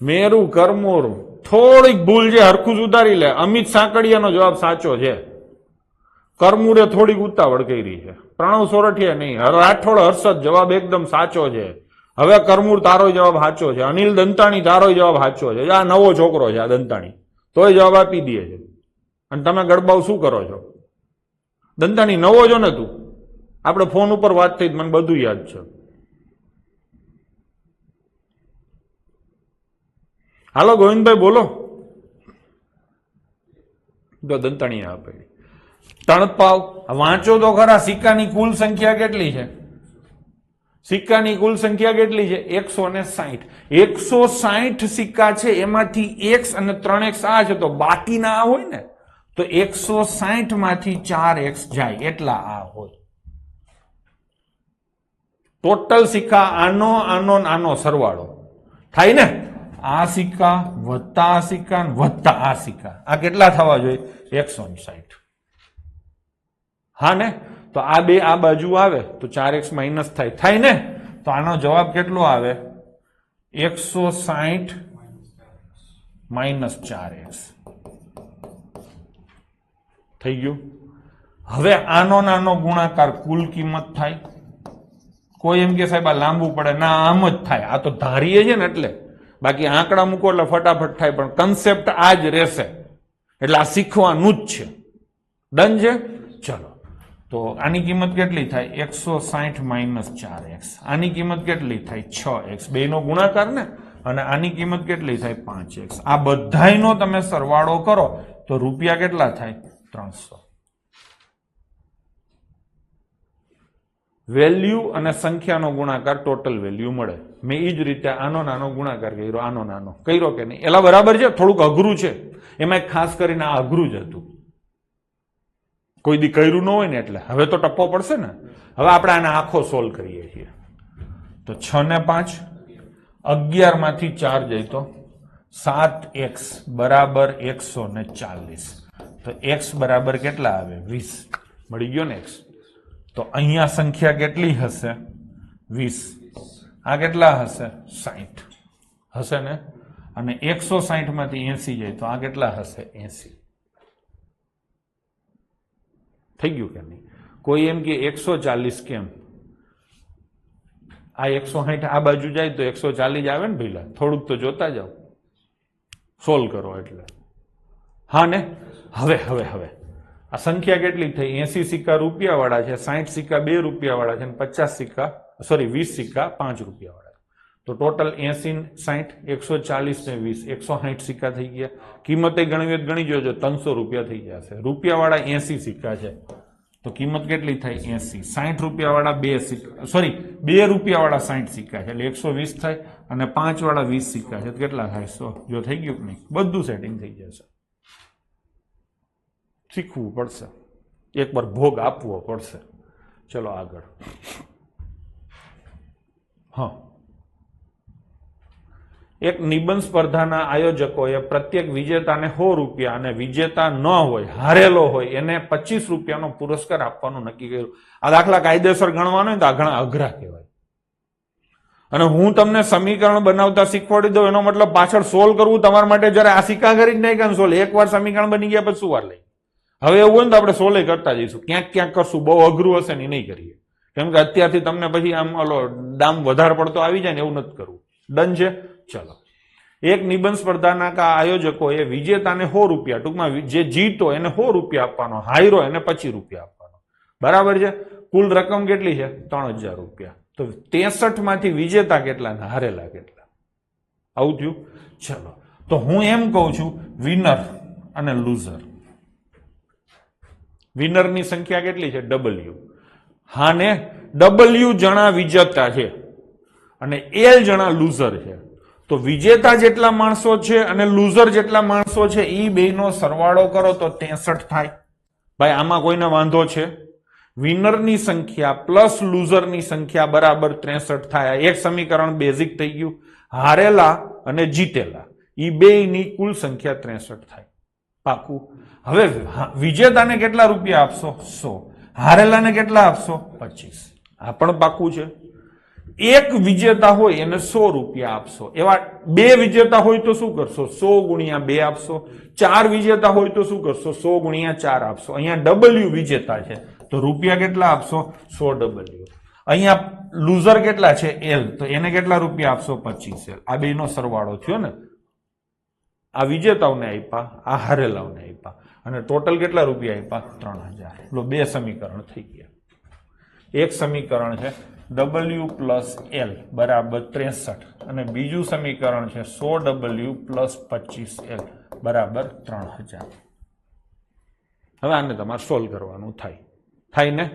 મેરું કરમોરું થોડીક ભૂલ છે, હરખું સુધારી લે. અમિત સાંકળિયાનો જવાબ સાચો છે. કરમુરે થોડીક ઉતાવળ કરી છે. પ્રણવ સોરઠિયા નહીં. રાઠોડ હર્ષદ જવાબ એકદમ સાચો છે. હવે કરમૂર તારો જવાબ સાચો છે. અનિલ દંતાણી તારો જવાબ સાચો છે. આ નવો છોકરો છે આ દંતાણી, તોય જવાબ આપી દે છે. અને તમે ગડબાવ શું કરો છો? દંતાણી નવો છો ને તું? આપણે ફોન ઉપર વાત થઈ, મને બધું યાદ છે. હાલો ગોવિંદભાઈ બોલો. તો દંતાણી આપે તણપાવ. વાંચો તો ખરા. સિક્કાની કુલ સંખ્યા કેટલી છે? સિક્કાની કુલ સંખ્યા કેટલી છે? 160. 160 સિક્કા છે, એમાંથી x અને 3x આ છે, તો બાકીના આ હોય ને, તો 160 માંથી 4x જાય એટલા આ હોય. ટોટલ સિક્કા આનો સરવાળો થાય ને. આ સિક્કા વત્તા આ સિક્કા વત્તા આ સિક્કા, આ કેટલા થવા જોઈએ? 160. હા ને? તો આ બે આ બાજુ આવે તો 4x માઇનસ થાય ને. તો આનો જવાબ કેટલો આવે? 160 માઇનસ 4x થઈ ગયું. હવે આનો નાનો ગુણાકાર કુલ કિંમત થાય. કોઈ એમ કે સાહેબ આ લાંબુ પડે, ના આમ જ થાય. આ તો ધારીએ છે ને એટલે, બાકી આંકડા મૂકો એટલે ફટાફટ થાય, પણ કન્સેપ્ટ આ જ રહેશે. એટલે આ શીખવાનું જ છે. ડન છે? ચલો તો આની કિંમત કેટલી થાય 160 માઇનસ 4x. આની કિંમત કેટલી થાય 6x. બેનો ગુણાકાર ને. અને આની કિંમત કેટલી થાય 5x. આ બધાયનો તમે સરવાળો કરો તો રૂપિયા કેટલા થાય 300. વેલ્યુ અને સંખ્યાનો ગુણાકાર ટોટલ વેલ્યુ મળે. મેં એ જ રીતે આનો નાનો ગુણાકાર કર્યો, આનો નાનો કર્યો કે નહીં? એલા બરાબર છે, થોડુંક અઘરું છે. એમાં ખાસ કરીને આ અઘરું જ હતું, કોઈ દી કર્યું ન હોય ને એટલે. હવે તો ટપ્પો પડશે ને. હવે આપણે આને આખો સોલ્વ કરીએ છીએ. તો 6 ને 5, 11 માંથી 4 જાય તો 7x બરાબર 140. તો x બરાબર કેટલા આવે 20. મળી ગયો ને x. તો અહીંયા સંખ્યા કેટલી હશે 20. આ કેટલા હશે 60 હશે ને. અને 160 માંથી 80 જાય તો આ કેટલા હશે 80. થઈ ગયું કે નહીં? કોઈ એમ કે 140 કેમ? આ 160 આ બાજુ જાય તો 140 આવે ને ભઈલા. થોડુંક તો જોતા જાઓ, સોલ્વ કરો એટલે. હા ને. હવે આ સંખ્યા કેટલી થઈ? 80 સિક્કા રૂપિયા વાળા છે, 60 સિક્કા 2 રૂપિયા વાળા છે, અને 50 સિક્કા 20 સિક્કા 5 રૂપિયા વાળા. તો ટોટલ 80 60 140 ને 20 160 સિક્કા થઈ ગયા. કિંમતે ગણી જોજો 300 રૂપિયા થઈ જશે. રૂપિયા વાળા 80 સિક્કા છે તો કિંમત કેટલી થાય 80. 60 રૂપિયા વાળા 2 સિક્કા, સોરી 2 રૂપિયા વાળા 60 સિક્કા છે એટલે 120 થાય. અને 5 વાળા 20 સિક્કા છે તો કેટલા થાય 100. જો થઈ ગયું કે નહીં? બધું સેટિંગ થઈ જશે. શીખવું પડશે, એકવાર ભોગ આપવો પડશે. ચલો આગળ. હા, એક નિબંધ સ્પર્ધાના આયોજકોએ પ્રત્યેક વિજેતાને 100 રૂપિયા અને વિજેતા ન હોય, હારેલો હોય, એને 25 રૂપિયાનો પુરસ્કાર આપવાનું નક્કી કર્યું. આ દાખલા કાયદેસર ગણવાનો હોય તો આ ઘણા અઘરા કહેવાય. અને હું તમને સમીકરણ બનાવતા શીખવાડી દઉં એનો મતલબ પાછળ સોલ્વ કરવું તમારા માટે જરા આ સિક્કા કરી જ નહીં કે સોલ્વ. એકવાર સમીકરણ બની ગયા પછી શું વાર લઈ? હવે એવું હોય ને તો આપણે સોલ્વ કરતા જઈશું. ક્યાંક કરશું, બહુ અઘરું હશે ને નહીં કરીએ. કેમ કે અત્યારથી તમને પછી આમ દામ વધારે પડતો આવી જાય ને એવું નથી કરવું. ડન છે? ચલો. એક નિબંધ સ્પર્ધાના આયોજકોએ વિજેતાને 100 રૂપિયા, ટૂંકમાં જે જીતો એને 100 રૂપિયા આપવાનો, હાર્યો એને 25 રૂપિયા આપવાનો. બરાબર છે? કુલ રકમ કેટલી છે 3000 રૂપિયા. તો 63 માંથી વિજેતા કેટલા ને હારેલા કેટલા? આવું થયું. ચલો, તો હું એમ કહું છું વિનર અને લૂઝર. વિનરની સંખ્યા કેટલી છે W. હા ને, W જણા વિજેતા છે અને L જણા લૂઝર છે. તો વિજેતા જેટલા માણસો છે અને લૂઝર જેટલા માણસો છે એ બેનો સરવાળો કરો તો 63 થાય. ભાઈ આમાં કોઈને વાંધો છે? વિનરની સંખ્યા પ્લસ લૂઝરની સંખ્યા બરાબર 63 થાય. એક સમીકરણ બેઝિક થઈ ગયું. હારેલા અને જીતેલા એ બેની કુલ સંખ્યા 63 થાય. પાકું. હવે વિજેતાને કેટલા રૂપિયા આપશો 100, હારેલાને કેટલા આપશો 25. આ પણ પાકું છે. એક વિજેતા હોય એને 100 રૂપિયા આપશો. એવા 2 વિજેતા હોય તો શું કરશો? 100 ગુણ્યા 2 આપશો. 4 વિજેતા હોય તો શું કરશો? 100 ગુણ્યા 4 આપશો. અહીંયા W વિજેતા છે તો રૂપિયા કેટલા આપશો? 100 W. અહીંયા લૂઝર કેટલા છે? L. તો એને કેટલા રૂપિયા આપશો? 25 L. આ બેનો સરવાળો થયો ને. આ વિજેતાઓને આપ્યા, આ હારેલાઓને આપ્યા, અને ટોટલ કેટલા રૂપિયા આપ્યા? 3000. લો, 2 સમીકરણ થઈ ગયા. એક સમીકરણ છે W પ્લસ L બરાબર 63 અને બીજું સમીકરણ છે 100W પ્લસ 25L બરાબર 3000. હવે આને તમારે સોલ્વ કરવાનું થાય ને?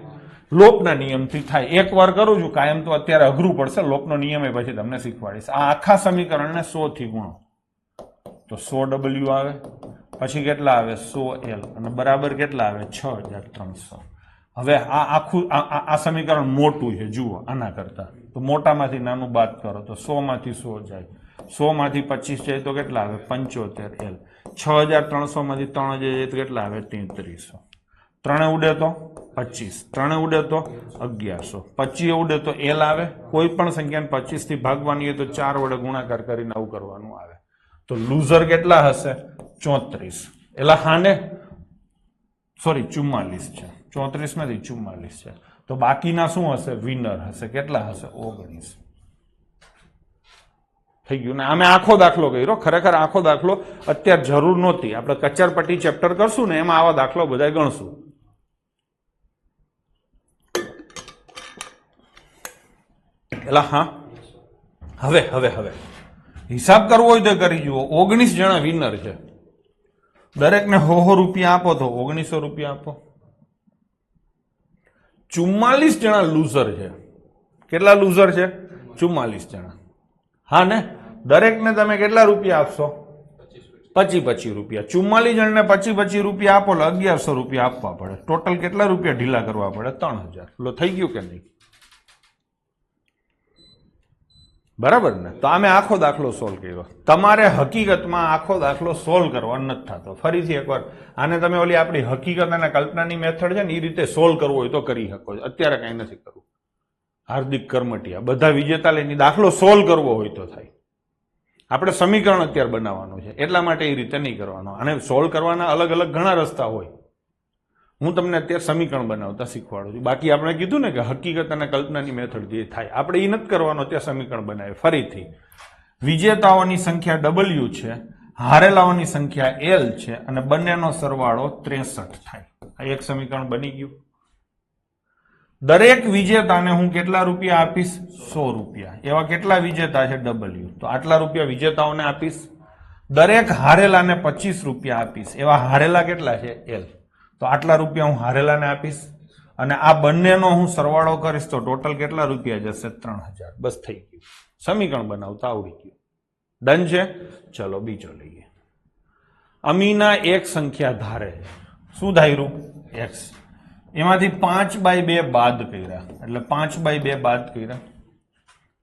લોપના નિયમથી થાય. એક વાર કરું છું, કાયમ તો અત્યારે અઘરું પડશે. લોપનો નિયમ એ પછી તમને શીખવાડીશ. આ આખા સમીકરણને 100 થી ગુણો તો 100W આવે, પછી કેટલા આવે 100L અને બરાબર કેટલા આવે 6300. હવે આ આખું આ સમીકરણ મોટું છે, જુઓ આના કરતા. તો મોટામાંથી નાનું બાદ કરો તો 100 માંથી 100 જાય, 100 માંથી 25 જાય તો કેટલા આવે 75L. 6300 માંથી 3 જાય તો કેટલા આવે 3300. 3 ઉડે તો 25, 3 ઉડે તો 1100, 25 ઉડે તો L આવે. કોઈ પણ સંખ્યાને 25 થી ભાગવાની હોય તો 4 વડે ગુણાકાર કરીને આવું કરવાનું આવે. તો લૂઝર કેટલા હશે 34. એલા હાને સોરી 44 છે, 34 માંથી 44 છે. તો બાકીના શું હશે? વિનર હશે. કેટલા હશે? 19. થઈ ગયું ને? અમે આખો દાખલો કર્યો. ખરેખર આખો દાખલો અત્યારે જરૂર નહોતી. આપણે કચારપટ્ટી ચેપ્ટર કરશું ને એમાં આવા દાખલો બધા ગણશું. એટલે હા હવે હિસાબ કરવો હોય તો કરી જુઓ. 19 જણા વિનર છે, દરેકને 100 રૂપિયા આપો તો 1900 રૂપિયા આપો. 44 જણા લૂઝર છે. કેટલા લૂઝર છે? 44 જણા. હા ને, દરેકને તમે કેટલા રૂપિયા આપશો? 25 રૂપિયા. 44 જણને 25 રૂપિયા આપો એટલે 1100 રૂપિયા આપવા પડે. ટોટલ કેટલા રૂપિયા ઢીલા કરવા પડે? 3000. લો, થઈ ગયું કે નહીં? બરાબર ને? તો અમે આખો દાખલો સોલ્વ કર્યો. તમારે હકીકતમાં આખો દાખલો સોલ્વ કરવા નથી થતો. ફરીથી એકવાર આને તમે ઓલી આપણી હકીકત અને કલ્પનાની મેથડ છે ને એ રીતે સોલ્વ કરવો હોય તો કરી શકો. અત્યારે કઈ નથી કરવું. હાર્દિક કરમટિયા, બધા વિજેતા લઈને દાખલો સોલ્વ કરવો હોય તો થાય. આપણે સમીકરણ અત્યારે બનાવવાનું છે એટલા માટે એ રીતે નહીં કરવાનો. અને સોલ્વ કરવાના અલગ અલગ ઘણા રસ્તા હોય. હું તમને અત્યારે સમીકરણ બનાવતા શીખવાડું છું. બાકી આપણે કીધું ને કે હકીકત અને કલ્પનાની મેથડ જે થાય આપણે એ નથી કરવાનો. અત્યારે સમીકરણ બનાવે. ફરીથી વિજેતાઓની સંખ્યા W છે, હારેલાઓની સંખ્યા L છે અને બંનેનો સરવાળો 63 થાય. આ એક સમીકરણ બની ગયું. દરેક વિજેતાને હું કેટલા રૂપિયા આપીશ? 100 રૂપિયા. એવા કેટલા વિજેતા છે? W. તો આટલા રૂપિયા વિજેતાઓને આપીશ. દરેક હારેલાને 25 રૂપિયા આપીશ. એવા હારેલા કેટલા છે? L. તો આટલા રૂપિયા હું હારેલાને આપીશ અને આ બંનેનો હું સરવાળો કરીશ તો ટોટલ કેટલા રૂપિયા જશે? 3000. બસ થઈ ગયું. સમીકરણ બનાવતા આવડી ગયું. ડન છે? ચલો બીજો લઈએ. અમીના એક સંખ્યા ધારે છે. શું ધાર્યું? X. એમાંથી 5/2 બાદ કર્યા એટલે 5/2 બાદ કર્યા.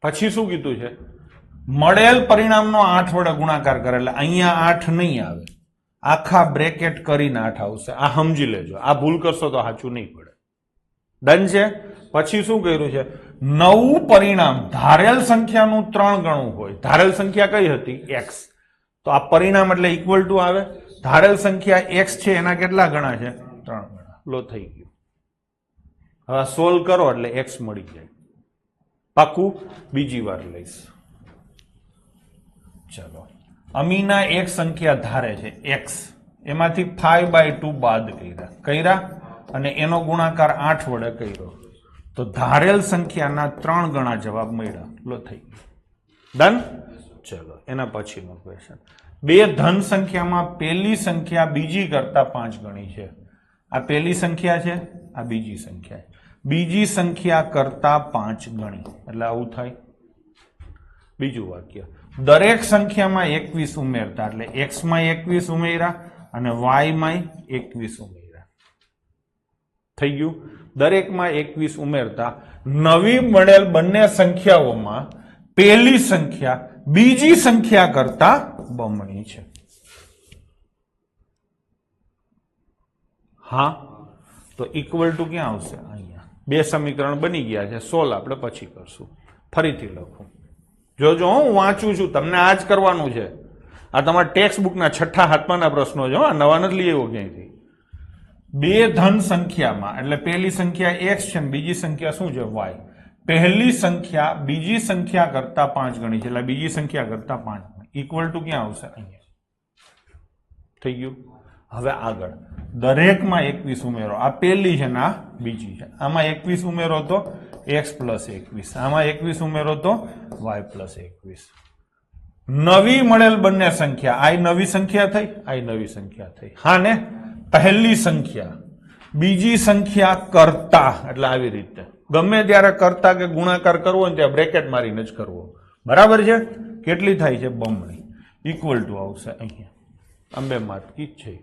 પછી શું કીધું છે? મળેલ પરિણામનો 8 વડે ગુણાકાર કરે એટલે અહીંયા 8 નહીં આવે, આખા બ્રેકેટ કરીને 8 આવશે. આ સમજી લેજો. આ ભૂલ કરશો તો સાચું નહીં પડે. ડન છે? પછી શું કર્યું છે? નવું પરિણામ ધારેલ સંખ્યાનું 3 ગણું હોય. ધારેલ સંખ્યા કઈ હતી? X. તો આ પરિણામ એટલે ઇક્વલ ટુ આવે. ધારેલ સંખ્યા X છે એના કેટલા ગણા છે? 3 ગણા. લો, થઈ ગયું. હવે સોલ્વ કરો એટલે X મળી જાય. પાકું? બીજી વાર લઈશ. ચલો, અમીના એક સંખ્યા ધારે છે X. એમાંથી 5/2 બાદ કર્યા અને એનો ગુણાકાર 8 વડે કર્યો તો ધારેલ સંખ્યાના 3 ગણા જવાબ મળ્યા. લો, થઈ ગયું. ડન? ચલો, એના પછીનો ક્વેશ્ચન. બે ધન સંખ્યામાં પહેલી સંખ્યા બીજી કરતા 5 ગણી છે. આ પહેલી સંખ્યા છે, આ બીજી સંખ્યા છે. બીજી સંખ્યા કરતા 5 ગણી એટલે આવું થાય. બીજું વાક્ય, દરેક સંખ્યામાં 21 ઉમેરતા એટલે X માં 21 ઉમેર્યા અને Y માં 21 ઉમેર્યા. થઈ ગયું. દરેકમાં 21 ઉમેરતા નવી મળેલ બંને સંખ્યાઓમાં પહેલી સંખ્યા બીજી સંખ્યા કરતા બમણી છે. હા, તો ઇક્વલ ટુ ક્યાં આવશે? અહીંયા. બે સમીકરણ બની ગયા છે. સોલ્વ આપણે પછી કરશું. ફરીથી લખું. જોજો, હું વાંચું છું, તમને આ જ કરવાનું છે. આ તમારા ટેક્સ્ટ બુકના 6થા હાથમાંના પ્રશ્નો છે. આ નવા નથી લઈ આવ્યો ક્યાંયથી. બે ધન સંખ્યામાં એટલે પહેલી સંખ્યા X છે ને બીજી સંખ્યા શું છે? Y. પહેલી સંખ્યા બીજી સંખ્યા કરતા 5 ગણી છે એટલે બીજી સંખ્યા કરતા 5 ગણી. ઇક્વલ ટુ ક્યાં આવશે? અહીંયા. થઈ ગયું. હવે આગળ દરેકમાં 21 ઉમેરો. આ પહેલી છે ને આ બીજી છે. આમાં 21 ઉમેરો તો X પ્લસ 21. આમાં 21 ઉમેરો તો Y પ્લસ 21. નવી મળેલ બંને સંખ્યા. આ નવી સંખ્યા થઈ, આ નવી સંખ્યા થઈ. હા ને, પહેલી સંખ્યા બીજી સંખ્યા કરતા એટલે આવી રીતે ગમે ત્યારે કરતા કે ગુણાકાર કરવો હોય ત્યાં બ્રેકેટ મારીને જ કરવો. બરાબર છે? કેટલી થાય છે? બમણી. ઇક્વલ ટુ આવશે અહીંયા. અંબે માતકી છે.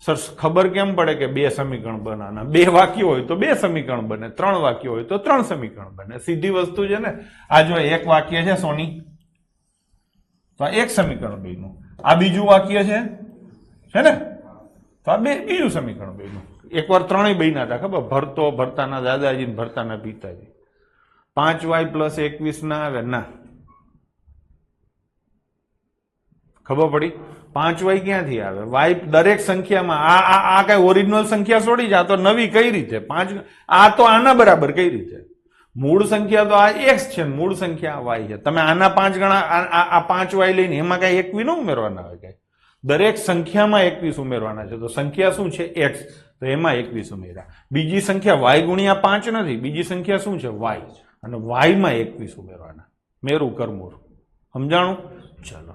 સર, ખબર કેમ પડે કે બે સમીકરણ બનાવવાના? બે વાક્યો હોય તો બે સમીકરણ બને, 3 વાક્યો હોય તો 3 સમીકરણ બને. સીધી વસ્તુ છે ને. આ જો એક વાક્ય છે સોની, તો આ એક સમીકરણ બન્યું. આ બીજું વાક્ય છે ને, તો આ બીજું સમીકરણ બન્યું. એકવાર 3 બન્યા હતા. ખબર? ભરતો, ભરતાના દાદાજી, ભરતાના પિતાજી. 5y પ્લસ 21 ના આવે ના. ખબર પડી? 5y ક્યાંથી આવે? y દરેક સંખ્યામાં આ કઈ ઓરિજિનલ સંખ્યા છોડી જા તો નવી કઈ રીતે? 5 આ તો આના બરાબર કઈ રીતે? મૂળ સંખ્યા તો આ X છે, મૂળ સંખ્યા Y છે. તમે આના 5 ગણા આ 5y લઈને એમાં કઈ 21 ન ઉમેરવાના હોય. કઈ દરેક સંખ્યામાં 21 ઉમેરવાના છે. તો સંખ્યા શું છે? X. તો એમાં 21 ઉમેર્યા. બીજી સંખ્યા Y ગુણ્યા 5 નથી. બીજી સંખ્યા શું છે? Y. અને વાયમાં 21 ઉમેરવાના. મેરું કરમૂર. સમજાણું? ચલો,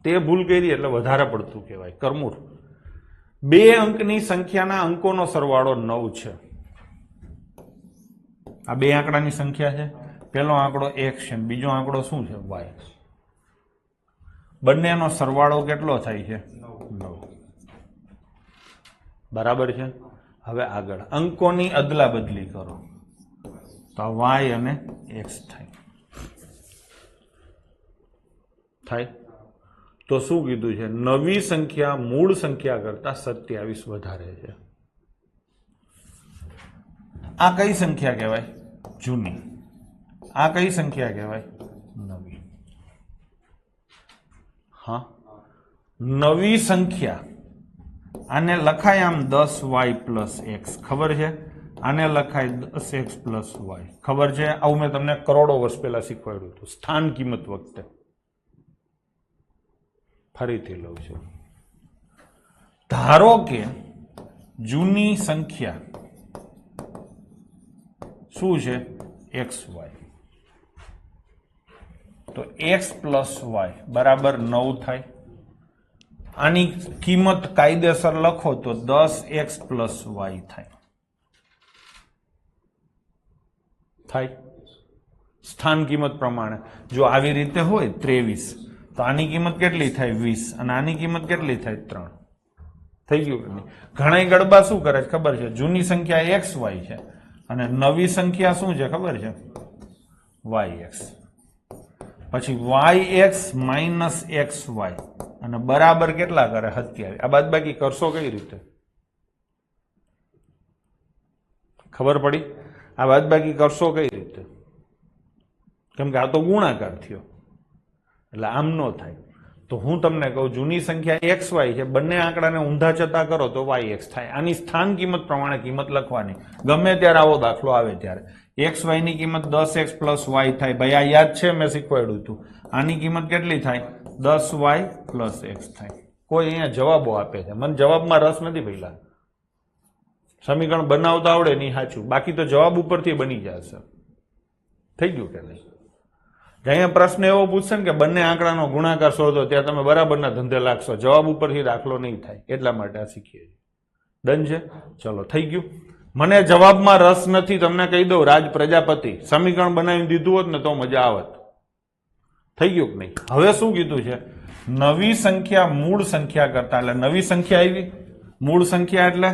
તે ભૂલ કરી એટલે વધારે પડતું કહેવાય કરમૂર. 2 અંકની સંખ્યાના અંકોનો સરવાળો 9 છે. આ 2 આંકડાની સંખ્યા છે. પહેલો આંકડો x છે, બીજો આંકડો શું છે? y. બંનેનો સરવાળો કેટલો થાય છે? 9. બરાબર છે. હવે આગળ અંકોની અદલા બદલી કરો તો y અને x થાય. તો શું કીધું છે? નવી સંખ્યા મૂળ સંખ્યા કરતા 27 વધારે છે. આ કઈ સંખ્યા કહેવાય? જૂની. આ કઈ સંખ્યા કહેવાય? નવી. હા, નવી સંખ્યા. આને લખાય આમ 10y પ્લસ x. ખબર છે? આને લખાય 10x પ્લસ y. ખબર છે? આવું મેં તમને કરોડો વર્ષ પહેલા શીખવાડ્યું હતું સ્થાન કિંમત વખતે. ફરીથી લઉં છું. ધારો કે જૂની સંખ્યા શું છે? xy. તો x પ્લસ y બરાબર 9 થાય. આની કિંમત કાયદેસર લખો તો 10x પ્લસ y થાય. સ્થાન કિંમત પ્રમાણે જો આવી રીતે હોય 23 તો આની કિંમત કેટલી થાય? 20. અને આની કિંમત કેટલી થાય? 3. થઈ ગયું? ઘણા ગડબા શું કરે છે ખબર છે? જૂની સંખ્યા xy છે અને નવી સંખ્યા શું છે ખબર છે? yx. પછી yx માઇનસ xy અને બરાબર કેટલા કરે? 27. આ બાદબાકી કરશો કઈ રીતે? ખબર પડી? આ બાદબાકી કરશો કઈ રીતે? કેમ કે આ તો ગુણાકાર થયો એટલે આમ નો થાય. તો હું તમને કહું જૂની સંખ્યા xy છે, બંને આંકડાને ઊંધા ચતા કરો તો yx થાય. આની સ્થાન કિંમત પ્રમાણે કિંમત લખવાની. ગમે ત્યારે આવો દાખલો આવે ત્યારે xy ની કિંમત 10x પ્લસ y થાય. ભાઈ આ યાદ છે? મેં શીખવાડ્યું હતું. આની કિંમત કેટલી થાય? 10y પ્લસ x થાય. કોઈ અહીંયા જવાબો આપે છે, મને જવાબમાં રસ નથી પહેલા. સમીકરણ બનાવતા આવડે નહીં સાચું, બાકી તો જવાબ ઉપરથી બની જશે. થઈ ગયું કે નહીં? અહીંયા પ્રશ્ન એવો પૂછશે ને કે બંને આંકડાનો ગુણાકાર શોધો, ત્યાં તમે બરાબરના ધંધે લાગશો. જવાબ ઉપરથી દાખલો નહીં થાય. એટલા માટે આ શીખીએ. ડન છે? ચલો, થઈ ગયું. મને જવાબમાં રસ નથી, તમને કહી દઉં. રાજ પ્રજાપતિ સમીકરણ બનાવી દીધું હોત ને તો મજા આવત. થઈ ગયું કે નહીં? હવે શું કીધું છે? નવી સંખ્યા મૂળ સંખ્યા કરતા, એટલે નવી સંખ્યા આવી. મૂળ સંખ્યા એટલે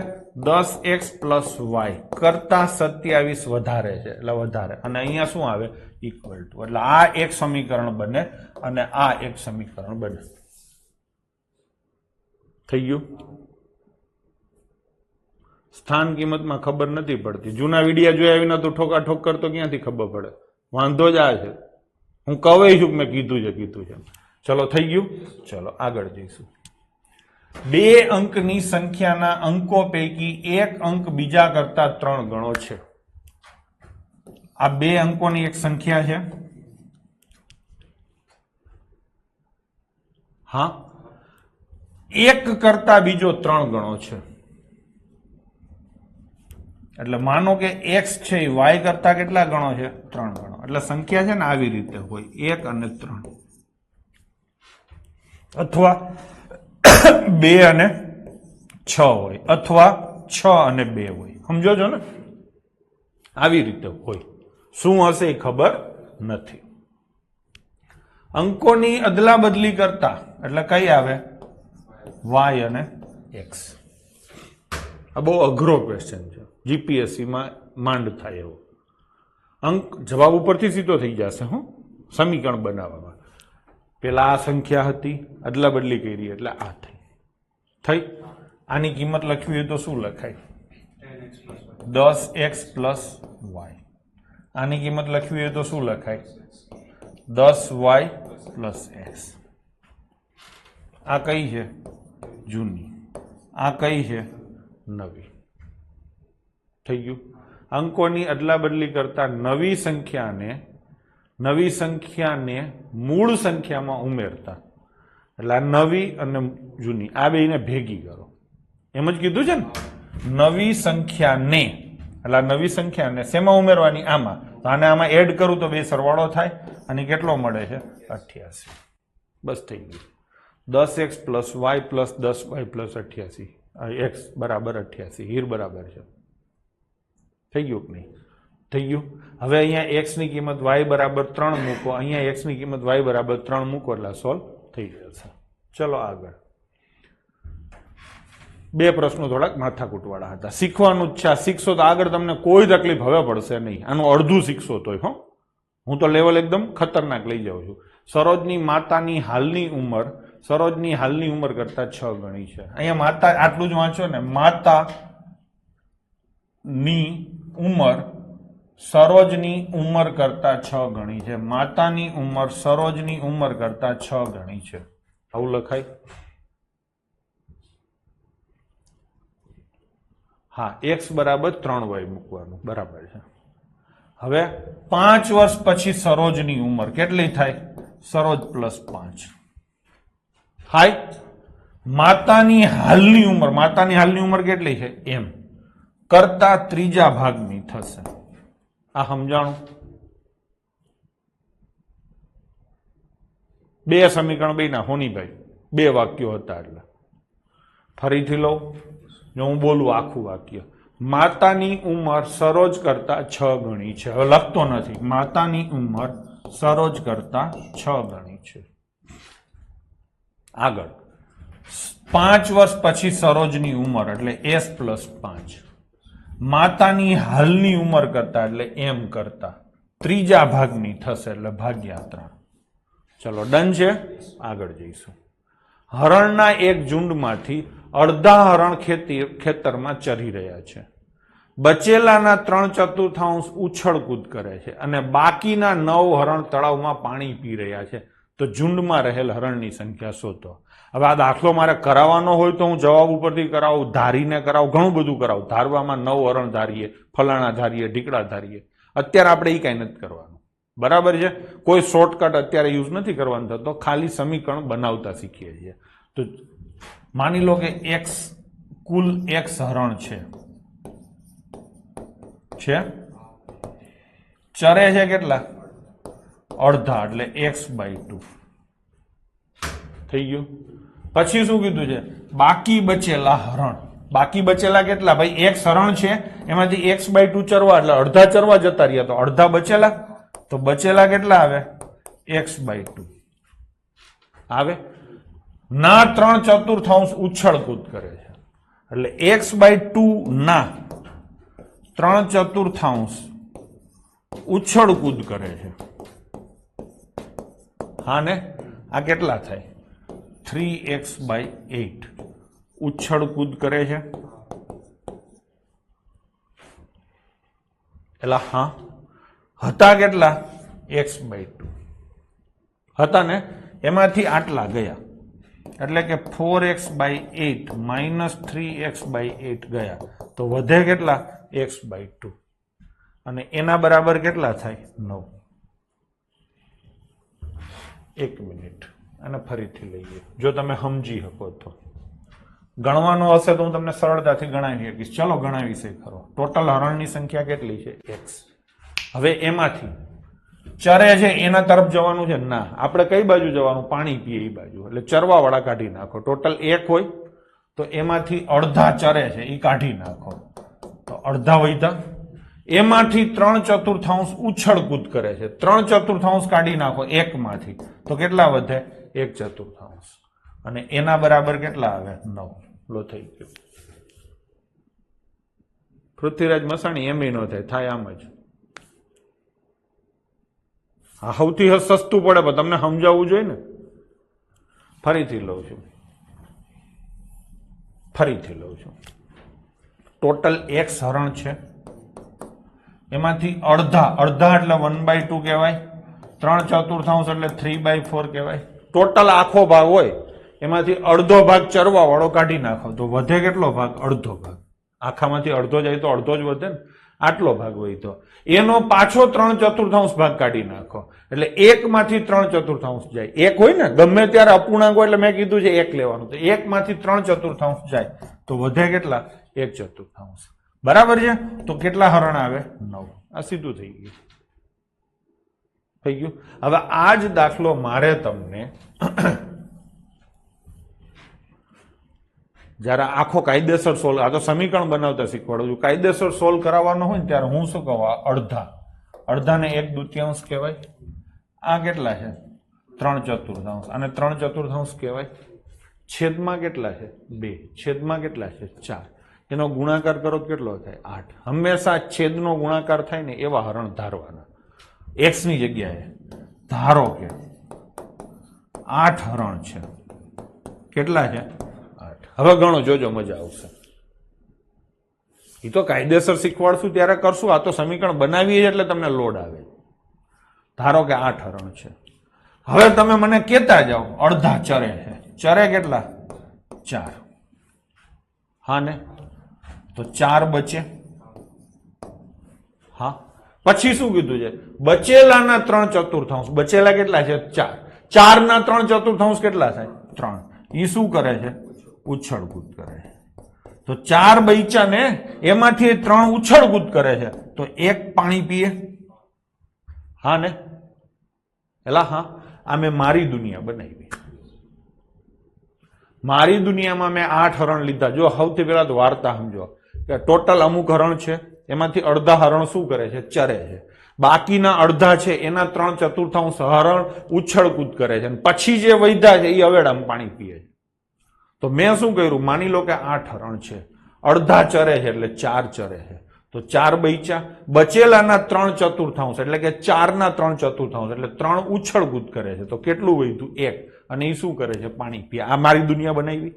10x પ્લસ y કરતા 27 વધારે છે, એટલે વધારે. અને અહીંયા શું આવે? Equal to. એટલે આ એક સમીકરણ બને અને આ એક સમીકરણ બને. થઈ ગયું? સ્થાન કિંમતમાં ખબર નથી પડતી. જૂના વિડિયા જોયા વિના તો ઠોકા ઠોક કરતો ક્યાંથી ખબર પડે? વાંધો જ આ છે. હું કહું છું મેં કીધું છે. ચલો, થઈ ગયું. ચલો આગળ જઈશું. 2 અંકની સંખ્યાના અંકો પૈકી એક અંક બીજા કરતા 3 ગણો છે. આ 2 અંકોની એક સંખ્યા છે. હા, એક કરતા બીજો 3 ગણો છે. એટલે માનો કે x છે એ y કરતા કેટલા ગણો છે? 3 ગણો. એટલે સંખ્યા છે ને આવી રીતે હોય 1 અને 3, અથવા 2 અને 6 હોય, અથવા 6 અને 2 હોય. સમજો છો ને? આવી રીતે હોય. શું હશે એ ખબર નથી. અંકોની અદલા બદલી કરતા એટલે કઈ આવે? y અને x. આ બહુ અઘરો ક્વેશ્ચન છે. જીપીએસસીમાં માંડ થાય એવો. અંક જવાબ ઉપરથી સીધો થઈ જશે. હું સમીકરણ બનાવવામાં પેલા આ સંખ્યા હતી, અદલા બદલી કરી એટલે આ થઈ. આની કિંમત લખવી હોય તો શું લખાય? 10x plus y. આની કિંમત લખવી હોય તો શું લખાય? 10y plus x. આ કઈ છે? જૂની. આ કઈ છે? નવી. થઈ ગયું? અંકોની અદલા બદલી કરતા નવી સંખ્યાને મૂળ સંખ્યામાં ઉમેરતા, એટલે આ નવી અને જૂની આ બેને ભેગી કરો. એમ જ કીધું છે ને? નવી સંખ્યાને, એટલે નવી સંખ્યાને શેમાં ઉમેરવાની? આમાં. તો આને આમાં એડ કરું તો બે સરવાળો થાય અને કેટલો મળે છે 88. બસ થઈ ગયું. 10x + y + 10y + 88 x બરાબર 88. હીર બરાબર છે. થઈ ગયું કે નહીં? થઈ ગયું. હવે અહીંયા x ની કિંમત y બરાબર 3 મૂકો, અહીંયા x ની કિંમત y બરાબર 3 મૂકો એટલે સોલ્વ થઈ જશે. ચલો આગળ. બે પ્રશ્નો થોડાક માથાકૂટવાળા હતા. શીખવાનું જ છે. શીખશો તો આગળ તમને કોઈ તકલીફ હવે પડશે નહીં. આનું અડધું શીખશો તોય. હો, હું તો લેવલ એકદમ ખતરનાક લઈ જાઉં છું. સરોજની માતાની હાલની ઉંમર સરોજની હાલની ઉંમર કરતા 6 ગણી છે. અહીંયા માતા આટલું જ વાંચો ને. માતાની ઉંમર સરોજની ઉંમર કરતા 6 ગણી છે. માતાની ઉંમર સરોજની ઉંમર કરતા 6 ગણી છે. આવું લખાય? હા, x બરાબર 3y મૂકવાનું. બરાબર છે. હવે 5 વર્ષ પછી સરોજની ઉંમર કેટલી થાય? સરોજ +5 થાય. માતાની હાલની ઉંમર કેટલી છે? m કરતા ત્રીજા ભાગની થશે. આ સમજાણું? બે સમીકરણ બન્યા હોનીભાઈ, બે વાક્યો હતા. એટલે ફરીથી લઉં, જો હું બોલું આખું વાક્ય. માતાની ઉંમર સરોજ કરતા 6 ગણી છે. હવે લખતો નથી. માતાની ઉંમર સરોજ કરતા 6 ગણી છે. આગળ 5 વર્ષ પછી સરોજની ઉંમર એટલે s + 5. માતાની હાલની ઉંમર કરતા એટલે m કરતા ત્રીજા ભાગની થશે એટલે ભાગ્યા 3. ચલો ડન છે. આગળ જઈશું. હરણના એક ઝુંડમાંથી અડધા હરણ ખેતરમાં ચરી રહ્યા છે. બચેલાના 3/4 ઉછળકૂદ કરે છે અને બાકીના 9 હરણ તળાવમાં પાણી પી રહ્યા છે. તો ઝુંડમાં રહેલ હરણની સંખ્યા શોધો. હવે આ દાખલો મારે કરાવવાનો હોય તો હું જવાબ ઉપરથી કરાવું, ધારીને કરાવું, ઘણું બધું કરાવું. ધારવામાં 9 હરણ ધારીએ, ફલાણા ધારીએ, ઢીકડા ધારીએ. અત્યારે આપણે એ કાંઈ નથી કરવાનું. બરાબર છે? કોઈ શોર્ટકટ અત્યારે યુઝ નથી કરવાનો થતો. ખાલી સમીકરણ બનાવતા શીખીએ છીએ. તો માની લો કે કુલ x હરણ છે. ચરે છે કેટલા? અડધા એટલે x/2 થઈ ગયું. પછી શું કીધું છે? બાકી બચેલા હરણ. બાકી બચેલા કેટલા? ભાઈ x હરણ છે, એમાંથી x/2 ચરવા એટલે અડધા ચરવા જતા રહ્યા. તો અડધા બચેલા, તો બચેલા કેટલા આવે? x/2 આવે. ના 3/4 ઉછળકૂદ કરે છે એટલે x/2 ના 3/4 ઉછળકૂદ કરે છે. હા ને? આ કેટલા થાય? 3x/8 ઉછળકૂદ કરે છે. એટલે હા, હતા કેટલા? x/2 હતા ને, એમાંથી આટલા ગયા એટલે કે 4x/8 - 3x/8 ગયા. તો વધે કેટલા? x/2 અને એના બરાબર કેટલા થાય? 9. 1 મિનિટ અને ફરીથી લઈએ જો તમે સમજી શકો તો. ગણવાનો હશે તો હું તમને સરળતાથી ગણાવી શકીશ. ચલો ગણાવી છે ખરો. ટોટલ હરણની સંખ્યા કેટલી છે? x. હવે એમાંથી ચરે છે એના તરફ જવાનું છે? ના, આપણે કઈ બાજુ જવાનું? પાણી પીએ એ બાજુ. એટલે ચરવા વાળા કાઢી નાખો. ટોટલ 1 હોય તો એમાંથી અડધા ચરે છે એ કાઢી નાખો તો અડધા વૈધા. એમાંથી 3/4 ઉછળકૂદ કરે છે. 3/4 કાઢી નાખો 1 માંથી તો કેટલા વધે? 1/4 અને એના બરાબર કેટલા આવે? 9. લો થઈ ગયું. પૃથ્વીરાજ મસાણી એમ નો થાય આમ જ. હા, સૌથી સસ્તું પડે પણ તમને સમજાવવું જોઈએ ને. ફરીથી લઉં છું. ટોટલ x હરણ છે, એમાંથી અડધા એટલે 1/2 કહેવાય. 3/4 એટલે 3/4 કહેવાય. ટોટલ આખો ભાગ હોય એમાંથી અડધો ભાગ ચરવા વાળો કાઢી નાખો તો વધે કેટલો ભાગ? અડધો ભાગ. આખામાંથી અડધો જાય તો અડધો જ વધે ને. આટલો ભાગ વધ્યો. એનો પાછો 3/4 ભાગ કાઢી નાખો એટલે 1 માંથી 3/4 જાય. 1 હોય ને, ગમે ત્યારે અપૂર્ણાંક હોય એટલે મેં કીધું છે 1 લેવાનું. તો 1 માંથી 3/4 જાય તો વધે કેટલા? 1/4. બરાબર છે? તો કેટલા હરણ આવે? 9. આ સીધું થઈ ગયું. થઈ ગયું. હવે આ જ દાખલો મારે તમને જયારે આખો કાયદેસર સોલ્વ, આ તો સમીકરણ બનાવતા શીખવાડું છું, કાયદેસર સોલ્વ કરાવવાનો હોય ને ત્યારે હું શું કહું, અડધાને 1/2 કહેવાય. આ કેટલા છે? 3/4. અને 3/4 કહેવાય. છેદમાં કેટલા છે? 2. છેદમાં કેટલા છે? 4. એનો ગુણાકાર કરો તો કેટલો થાય? 8. હંમેશા છેદનો ગુણાકાર થાય ને એવા હરણ ધારવાના. x ની જગ્યાએ ધારો કે 8 હરણ છે. કેટલા છે? 8. હવે ગણો, જોજો મજા આવશે. એ તો કાયદેસર શીખવાડશું ત્યારે કરશું, આ તો સમીકરણ બનાવીએ એટલે તમને લોડ આવે. ધારો કે 8 હરણ છે. હવે તમે મને કહેતા જાઓ અડધા ચરે છે. ચરે કેટલા? 4. હા ને, તો 4 બચે. હા, પછી શું કીધું છે? બચેલાના 3/4. બચેલા કેટલા છે? 4. 4 ના 3/4 કેટલા થાય? 3. એ શું કરે છે? ઉછળકૂદ કરે છે. તો 4 બચ્યા ને, એમાંથી 3 ઉછળકૂદ કરે છે, તો 1 પાણી પીએ. હા ને, એલા હા, આ મેં મારી દુનિયા બનાવી. મારી દુનિયામાં મેં 8 હરણ લીધા. જો સૌથી પહેલા તો વાર્તા સમજો કે ટોટલ અમુક હરણ છે, એમાંથી અડધા હરણ શું કરે છે? ચરે છે. બાકીના અડધા છે એના 3/4 હરણ ઉછળકૂદ કરે છે, પછી જે વધ્યા છે એ અવેડામાં પાણી પીએ છે. તો મેં શું કર્યું, માની લો કે 8 હરણ છે, અડધા ચરે છે એટલે 4 ચરે છે, તો 4 બચ્યા. બચેલાના 3/4 એટલે કે 4 ના 3/4 એટલે 3 ઉછળકૂદ કરે છે, તો કેટલું વધ્યું? 1. અને એ શું કરે છે? પાણી પીએ. આ મારી દુનિયા બનાવી.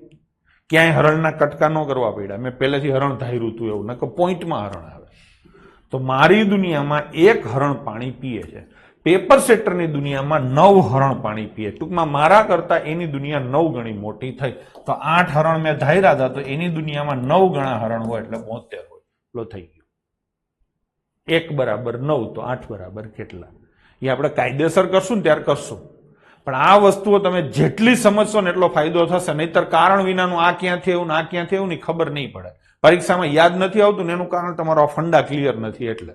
ક્યાંય હરણના કટકા ન કરવા પડ્યા. મેં પહેલેથી હરણ ધાર્યું હતું એવું, નકર પોઈન્ટમાં હરણ આવે. તો મારી દુનિયામાં 1 હરણ પાણી પીએ છે. પેપર સેટરની દુનિયામાં 9 હરણ પાણી પીએ. ટૂંકમાં મારા કરતા એની દુનિયા 9 ગણી મોટી થઈ. તો 8 હરણ મેં ધાર્યા હતા, તો એની દુનિયામાં 9 ગણા હરણ હોય એટલે 72 હોય. લો થઈ ગયું. 1 બરાબર 9, તો 8 બરાબર કેટલા? એ આપણે કાયદેસર કરશું ને ત્યારે કરશું. પણ આ વસ્તુઓ તમે જેટલી સમજશો ને એટલો ફાયદો થશે. નહીતર કારણ વિનાનું આ ક્યાંથી એવું ને આ ક્યાંથી એવું ની ખબર નહીં પડે. પરીક્ષામાં યાદ નથી આવતું ને એનું કારણ તમારો ફંડા ક્લિયર નથી. એટલે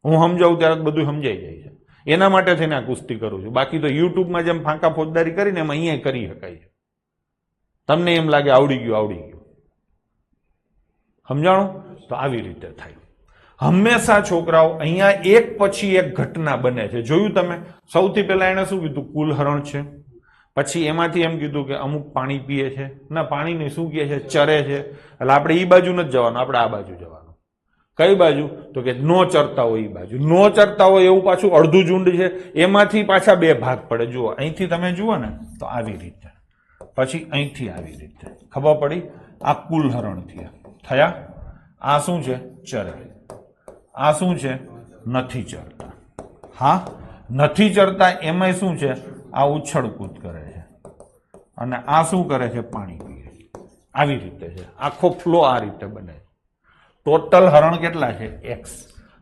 હું સમજાવું ત્યારે બધું સમજાઈ જાય છે. એના માટે થઈને આ કુસ્તી કરું છું. બાકી તો યુટ્યુબમાં જેમ ફાંકા ફોજદારી કરીને એમ અહીંયા કરી શકાય છે. તમને એમ લાગે આવડી ગયું. સમજાણું? તો આવી રીતે થાય. હંમેશા છોકરાઓ અહીંયા એક પછી એક ઘટના બને છે. જોયું તમે? સૌથી પહેલા એને શું કીધું? કુલ હરણ છે. પછી એમાંથી એમ કીધું કે અમુક પાણી પીએ છે. ના, પાણીને શું કહે છે? ચરે છે. એટલે આપણે એ બાજુ નથી જવાનું, આપણે આ બાજુ જવાનું. કઈ બાજુ? તો કે નો ચરતા હોય એ બાજુ. નો ચરતા હોય એવું પાછું અડધું ઝુંડ છે, એમાંથી પાછા 2 ભાગ પડે. જુઓ, અહીંથી તમે જુઓ ને તો આવી રીતે, પછી અહીંથી આવી રીતે. ખબર પડી? આ કુલ હરણ થયા. આ શું છે? ચરે. આ શું છે? નથી ચરતા. હા, નથી ચરતા. એમાંય શું છે? આ ઉછળકૂદ કરે છે. અને આ શું કરે છે? પાણી પીએ. આવી રીતે છે. આખો ફ્લો આ રીતે બને છે. ટોટલ હરણ કેટલા છે? x.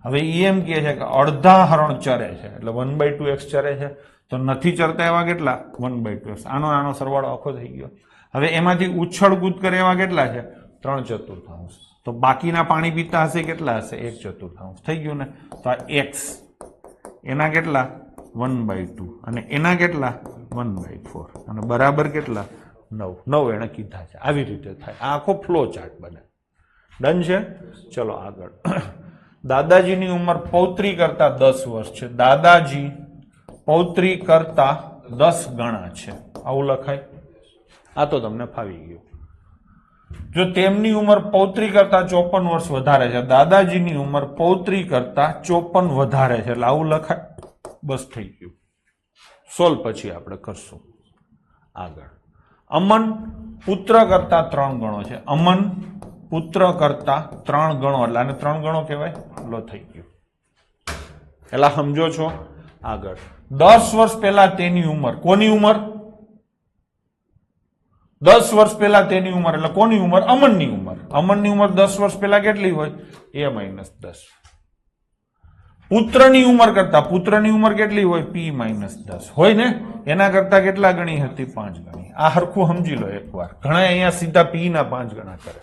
હવે એમ કહે છે કે અડધા હરણ ચરે છે, એટલે 1/2x ચરે છે. તો નથી ચરતા એવા કેટલા? 1/2x. આનો સરવાળો આખો થઈ ગયો. હવે એમાંથી ઉછળકૂદ કરે એવા કેટલા છે? 3/4. તો બાકીના પાણી પીતા હશે કેટલા હશે? 1/4. થઈ ગયું ને? તો આ x એના કેટલા? 1/2. અને એના કેટલા? 1/4. અને બરાબર કેટલા? 9 એને કીધા છે. આવી રીતે થાય. આ આખો ફ્લો ચાર્ટ બને. ડન છે? ચલો આગળ. દાદાજીની ઉંમર પૌત્રી કરતા 10 વર્ષ છે. દાદાજી પૌત્રી કરતા 10 ગણા છે. આવું લખાય? આ તો તમને ફાવી ગયું. જો તેમની ઉંમર પૌત્રી કરતા 54 વર્ષ વધારે છે, દાદાજીની ઉંમર પૌત્રી કરતા 54 વધારે છે, એટલે આવું લખાય? બસ થઈ ગયું. સોલ્વ પછી આપણે કરશું. આગળ. અમન પુત્ર કરતા 3 ગણો છે. અમન પુત્ર કરતા 3 ગણો, એટલે આને 3 ગણો કહેવાય. લો થઈ ગયું. એટલે સમજો છો? આગળ. 10 વર્ષ પહેલા તેની ઉંમર. કોની ઉંમર? 10 વર્ષ પહેલા તેની ઉંમર એટલે કોની ઉંમર? અમનની ઉંમર. અમનની ઉંમર 10 વર્ષ પહેલા કેટલી હોય? a - 10. પુત્રની ઉંમર કરતા પુત્રની ઉંમર કેટલી હોય? p - 10 હોય ને? એના કરતા કેટલા ગણી હતી? 5 ગણી. આ હરખું સમજી લો એકવાર. ઘણા અહીંયા સીધા p ના 5 ગણા કરે.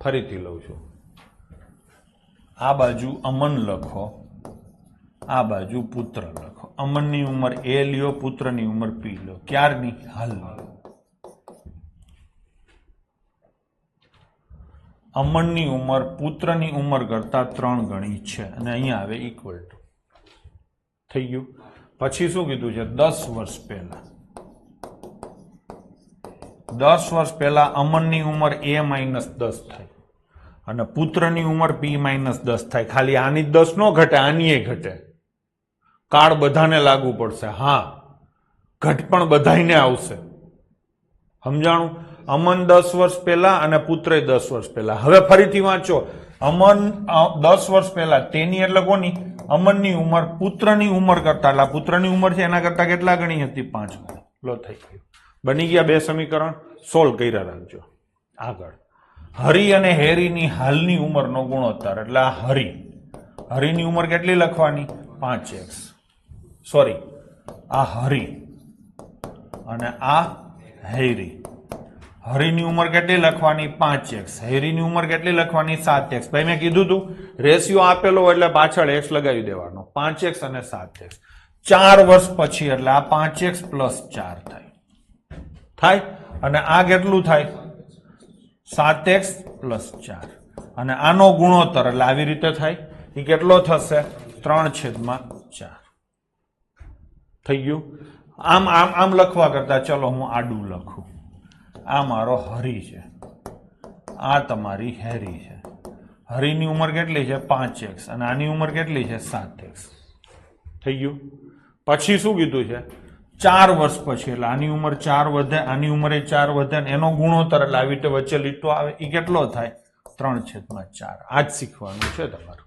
ફરીથી લઉં છું. આ બાજુ અમન લખો, આ બાજુ પુત્ર લખો. અમનની ઉંમર એ લ્યો, પુત્રની ઉંમર પી લો. ક્યારની? હાલની. અમનની ઉંમર પુત્રની ઉંમર કરતા 3 ગણી છે અને અહીંયા આવે ઇક્વલ ટુ. થઈ ગયું. પછી શું કીધું છે? 10 વર્ષ પહેલા. 10 વર્ષ પહેલા અમનની ઉંમર a - 10 થાય અને પુત્રની ઉંમર p - 10 થાય. ખાલી આની 10 નો ઘટે, આની ઘટે. કાળ બધાને લાગુ પડશે. હા, ઘટ પણ બધાને આવશે. સમજાણું? અમન 10 વર્ષ પહેલા અને પુત્રે 10 વર્ષ પહેલા. હવે ફરીથી વાંચો. અમન 10 વર્ષ પહેલા, તેની એટલે કોની? અમનની ઉંમર પુત્રની ઉંમર કરતા, એટલે પુત્રની ઉંમર છે એના કરતા કેટલા ગણી હતી? 5 ગણી. લો, થઈ ગયું. બની ગયા 2 સમીકરણ. સોલ્વ કર્યા રાખજો. આગળ હરી અને હેરીની હાલની ઉંમરનો ગુણોત્તર, એટલે આ હરીની ઉંમર કેટલી લખવાની? 5x. સોરી, આ હરી અને આ હેરી. હરીની ઉંમર કેટલી લખવાની? 5x. હેરીની ઉંમર કેટલી લખવાની? 7x. ભાઈ મેં કીધું તું રેશિયો આપેલો એટલે પાછળ x લગાવી દેવાનો. 5x અને 7x. 4 વર્ષ પછી એટલે આ 5x + 4 થાય. અને આ કેટલું થાય? 7x + 4. અને આનો ગુણોત્તર એટલે આવી રીતે થાય. એ કેટલો થશે? 3/4. થઈ ગયું. આમ લખવા કરતા ચલો હું આડું લખું. આ મારો હરી છે, આ તમારી હેરી છે. હરીની ઉંમર કેટલી છે? 5x અને આની ઉંમર કેટલી છે? 7x. થઈ ગયું. પછી શું કીધું છે? 4 વર્ષ પછી એટલે આની ઉંમર 4 વધે, આની ઉંમરે 4 વધે, એનો ગુણોત્તર એટલે આવી રીતે વચ્ચે લીટો આવે. એ કેટલો થાય? 3/4. આ જ શીખવાનું છે તમારું.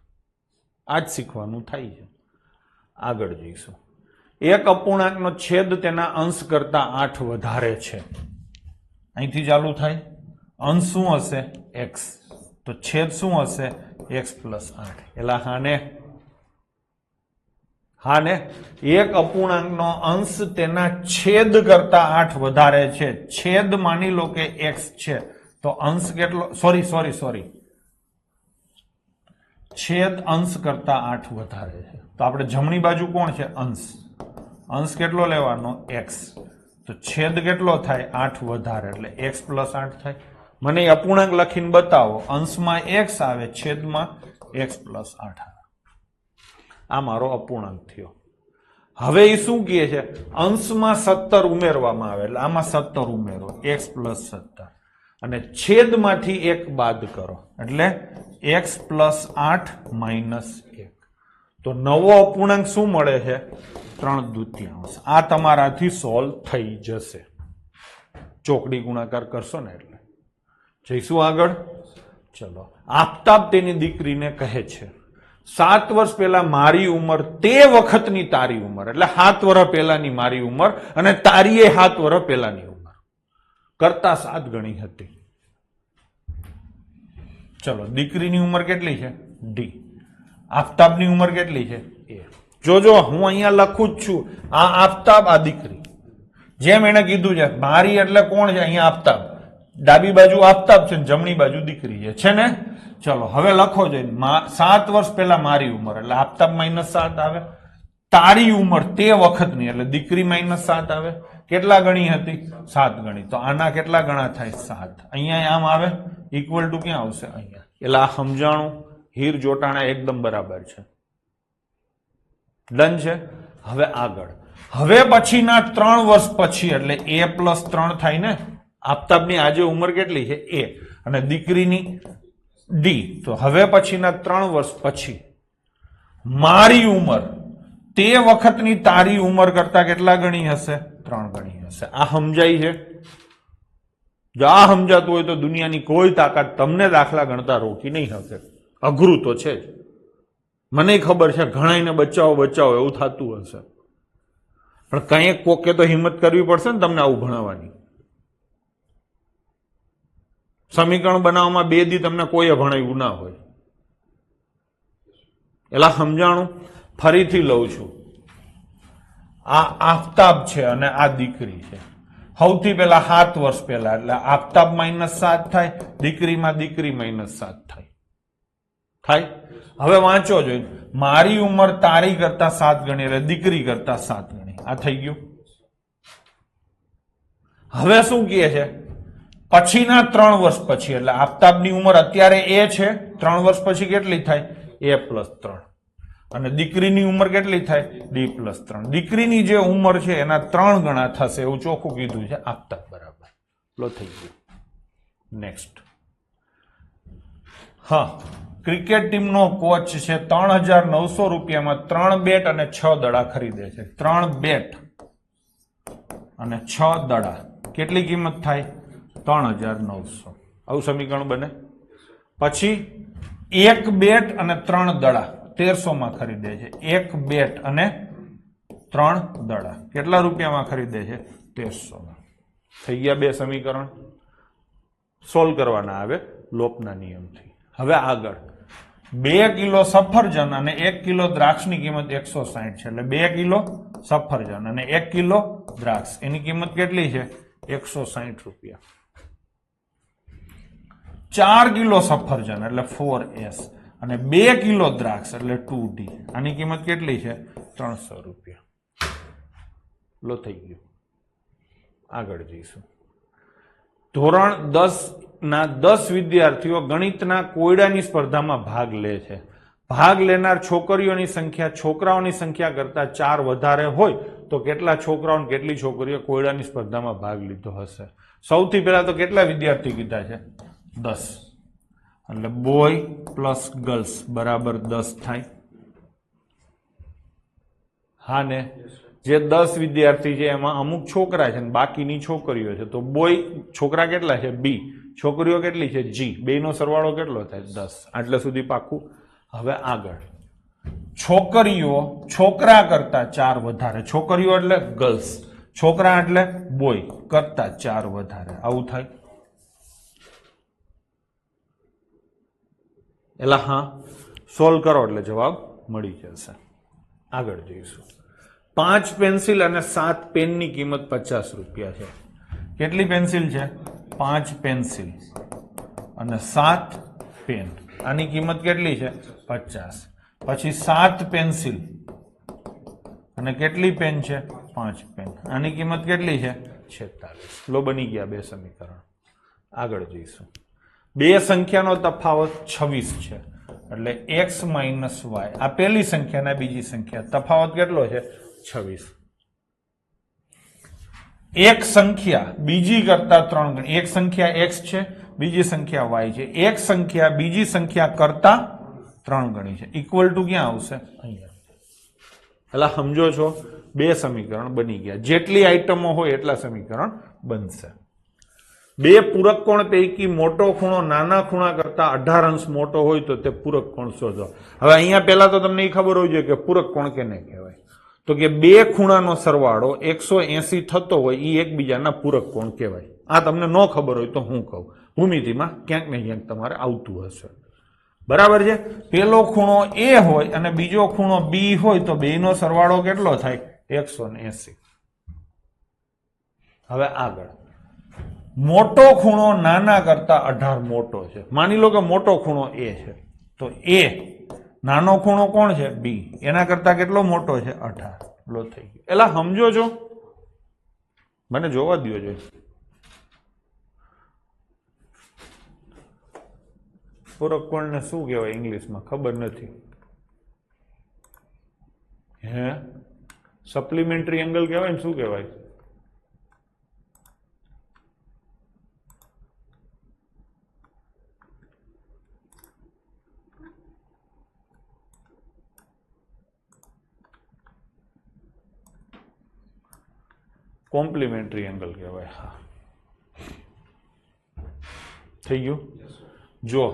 આ જ શીખવાનું થાય છે. આગળ જઈશું. એક અપૂર્ણાંકનો છેદ તેના અંશ કરતા 8 વધારે છે. અહીંથી ચાલુ થાય. અંશ શું હશે? x. તો છેદ શું હશે? x + 8. એટલે હા ને, એક અપૂર્ણાંકનો અંશ તેના છેદ કરતા 8 વધારે છે. છેદ માની લો કે x છે, તો અંશ કેટલો? સોરી, છેદ અંશ કરતા 8 વધારે છે. તો આપણે જમણી બાજુ કોણ છે? અંશ કેટલો લેવાનો? x. તો છેદ કેટલો થાય? 8 વધારે, એટલે x + 8 થાય. મને અપૂર્ણાંક લખીને બતાવો. અંશમાં x આવે, છેદમાં x + 8 આવે. આ મારો અપૂર્ણાંક થયો. હવે એ શું કહે છે? અંશમાં 17 ઉમેરવામાં આવે, એટલે આમાં 17 ઉમેરો, x + 17. અને છેદમાંથી 1 બાદ કરો, એટલે x + 8 - 1. તો નવો અપૂર્ણાંક શું મળે છે? 3/2. આ તમારાથી સોલ્વ થઈ જશે. ચોકડી ગુણાકાર કરશો ને એટલે. જઈશું આગળ. ચલો. આફતાબ તેની દીકરીને કહે છે, 7 વર્ષ પહેલા મારી ઉંમર તે વખતની તારી ઉંમર, એટલે 7 વર્ષ પહેલાની મારી ઉંમર અને તારી એ 7 વર્ષ પહેલાની ઉંમર કરતા 7 ગણી હતી. ચલો, દીકરીની ઉંમર કેટલી છે? d. આફતાબની ઉંમર કેટલી છે? a. જોજો, હું અહીંયા લખું જ છું. આ આફતાબ, આ દીકરી. જેમ એને કીધું છે, મારી એટલે કોણ છે? અહીંયા આફતાબ. ડાબી બાજુ આફતાબ છે, જમણી બાજુ દીકરી છે ને? ચલો, હવે લખો છે 7 વર્ષ પહેલા મારી ઉંમર, એટલે આફતાબ -7 આવે. તારી ઉંમર તે વખતની, એટલે દીકરી -7 આવે. કેટલા ગણી હતી? 7 ગણી. તો આના કેટલા ગણા થાય? 7. અહીંયા આમ આવે, ઇક્વલ ટુ ક્યાં આવશે? અહીંયા. એટલે આ સમજાણું હીર જોટાણા એકદમ બરાબર છે. ડન છે. હવે આગળ. હવે પછીના 3 વર્ષ પછી, એટલે a + 3 થાય ને. આફતાબની આજે ઉંમર કેટલી છે? a. અને દીકરીની d. તો હવે પછીના 3 વર્ષ પછી મારી ઉંમર તે વખતની તારી ઉંમર કરતા કેટલા ગણી હશે? 3 ગણી હશે. આ સમજાય છે? જો આ સમજાતું હોય તો દુનિયાની કોઈ તાકાત તમને દાખલા ગણતા રોકી નહીં શકે. અઘરું તો છે જ. મને ખબર છે ઘણાને બચાવો એવું થતું હશે, પણ કંઈક કોકે તો હિંમત કરવી પડશે ને તમને આવું ભણાવવાની. સમીકરણ બનાવવામાં 2 દી તમને કોઈએ ભણાવ્યું ના હોય. એટલે સમજાણું. ફરીથી લઉં છું. આ આફતાબ છે અને આ દીકરી છે. સૌથી પહેલા 7 વર્ષ પહેલા, એટલે આફતાબ -7 થાય, દીકરીમાં દીકરી -7 થાય. હવે વાંચો જોઈએ, મારી ઉંમર તારી કરતા 7 ગણી, એટલે દીકરી કરતા 7 ગણી. આ થઈ ગયું. હવે શું કહે છે, પછીના 3 વર્ષ પછી, એટલે આફતાબની ઉંમર અત્યારે એ છે, 3 વર્ષ પછી કેટલી થાય, A+3, અને દીકરીની ઉંમર કેટલી થાય, D+3. દીકરીની જે ઉંમર છે એના 3 ગણા થશે એવું ચોખ્ખું કીધું છે આફતાબ બરાબર. લો થઈ ગયું. નેક્સ્ટ. હા, ક્રિકેટ ટીમનો કોચ છે, 3,900 રૂપિયામાં 3 બેટ અને 6 દડા ખરીદે છે. 3 બેટ અને 6 દડા કેટલી કિંમત થાય, 3,900. આવું સમીકરણ બને. પછી 1 બેટ અને 3 દડા 1,300 માં ખરીદે છે. 1 બેટ અને 3 દડા કેટલા રૂપિયામાં ખરીદે છે, 1,300 માં. થઈ ગયા 2 સમીકરણ. સોલ્વ કરવાના આવે લોપના નિયમથી. હવે આગળ 2 કિલો સફરજન અને 1 કિલો દ્રાક્ષની કિંમત 160 છે. એટલે 2 કિલો સફરજન અને 1 કિલો દ્રાક્ષ, એની કિંમત કેટલી છે, 160 રૂપિયા. 4 કિલો સફરજન એટલે 4S અને 2 કિલો દ્રાક્ષ એટલે 2D, આની કિંમત કેટલી છે, 300 રૂપિયા. લો થઈ ગયું. આગળ જઈશું. ધોરણ 10 ના 10 વિદ્યાર્થીઓ ગણિતના કોયડાની સ્પર્ધામાં ભાગ લે છે. ભાગ લેનાર છોકરીઓની સંખ્યા છોકરાઓની સંખ્યા કરતા 4 વધારે હોય તો કેટલા છોકરાઓ અને કેટલી છોકરીઓ કોયડાની સ્પર્ધામાં ભાગ લીધો હશે. સૌથી પહેલા તો કેટલા વિદ્યાર્થી કીધા છે, 10, એટલે બોય પ્લસ ગર્લ્સ બરાબર 10 થાય. હા ને, જે 10 વિદ્યાર્થી છે એમાં અમુક છોકરા છે ને બાકીની છોકરીઓ છે, તો બોય છોકરા કેટલા છે, B, છોકરીઓ કેટલી છે, G, બેનો સરવાળો કેટલો થાય, 10. આટલે સુધી પાકું. હવે આગળ, છોકરીઓ છોકરા કરતા 4 વધારે, છોકરીઓ એટલે ગર્લ્સ, છોકરા એટલે બોય કરતા 4 વધારે, આવું થાય. એટલે હા, સોલ્વ કરો એટલે જવાબ મળી જશે. આગળ જઈશું. 5 પેન્સિલ અને 7 પેનની કિંમત 50 રૂપિયા છે. કેટલી પેન્સિલ છે, 5 પેન્સિલ અને 7 પેન, આની કિંમત કેટલી છે, 50. પછી 7 પેન્સિલ અને કેટલી પેન છે, 5 પેન, આની કિંમત કેટલી છે, 46. લો બની ગયા 2 સમીકરણ. આગળ જઈશું. 2 સંખ્યાનો તફાવત 26 છે, એટલે x માઇનસ y, આ પહેલી સંખ્યા અને બીજી સંખ્યા, તફાવત કેટલો છે, 26. એક સંખ્યા બીજી કરતા 3 ગણી, એક સંખ્યા x છે, બીજી સંખ્યા y છે, એક સંખ્યા બીજી સંખ્યા કરતા 3 ગણી છે, ઇક્વલ ટુ ક્યાં આવશે, અહીંયા. એટલે સમજો છો, 2 સમીકરણ બની ગયા. જેટલી આઈટમો હોય એટલા સમીકરણ બનશે. 2 પૂરક કોણ પૈકી મોટો ખૂણો નાના ખૂણા કરતા 18 અંશ મોટો હોય તો તે પૂરક કોણ શોધો. હવે અહીંયા પહેલા તો તમને એ ખબર હોવી જોઈએ કે પૂરક કોણ કેને કહેવાય. તો કે 2 ખૂણાનો સરવાળો 180 થતો હોય એ એકબીજાના પૂરક કોણ કહેવાય. આ તમને ન ખબર હોય તો હું કહું, ભૂમિતિમાં ક્યાંક ને ક્યાંક તમારે આવતું હશે. બરાબર છે. પેલો ખૂણો A હોય અને બીજો ખૂણો B હોય તો બેનો સરવાળો કેટલો થાય, 180. હવે આગળ, મોટો ખૂણો નાના કરતા 18 મોટો છે. માની લો કે મોટો ખૂણો A છે, તો A, નાનો ખૂણો કોણ છે, B, એના કરતા કેટલો મોટો છે, 18. લો થઈ ગયો. એલા સમજો છો, મને જોવા દો જોઈએ. પૂરક કોણને શું કહેવાય ઇંગ્લિશમાં ખબર નથી. હે, સપ્લિમેન્ટરી એંગલ કહેવાય ને, શું કહેવાય, કોમ્પ્લિમેન્ટરી એંગલ કહેવાય. હા, થઈ ગયું. જો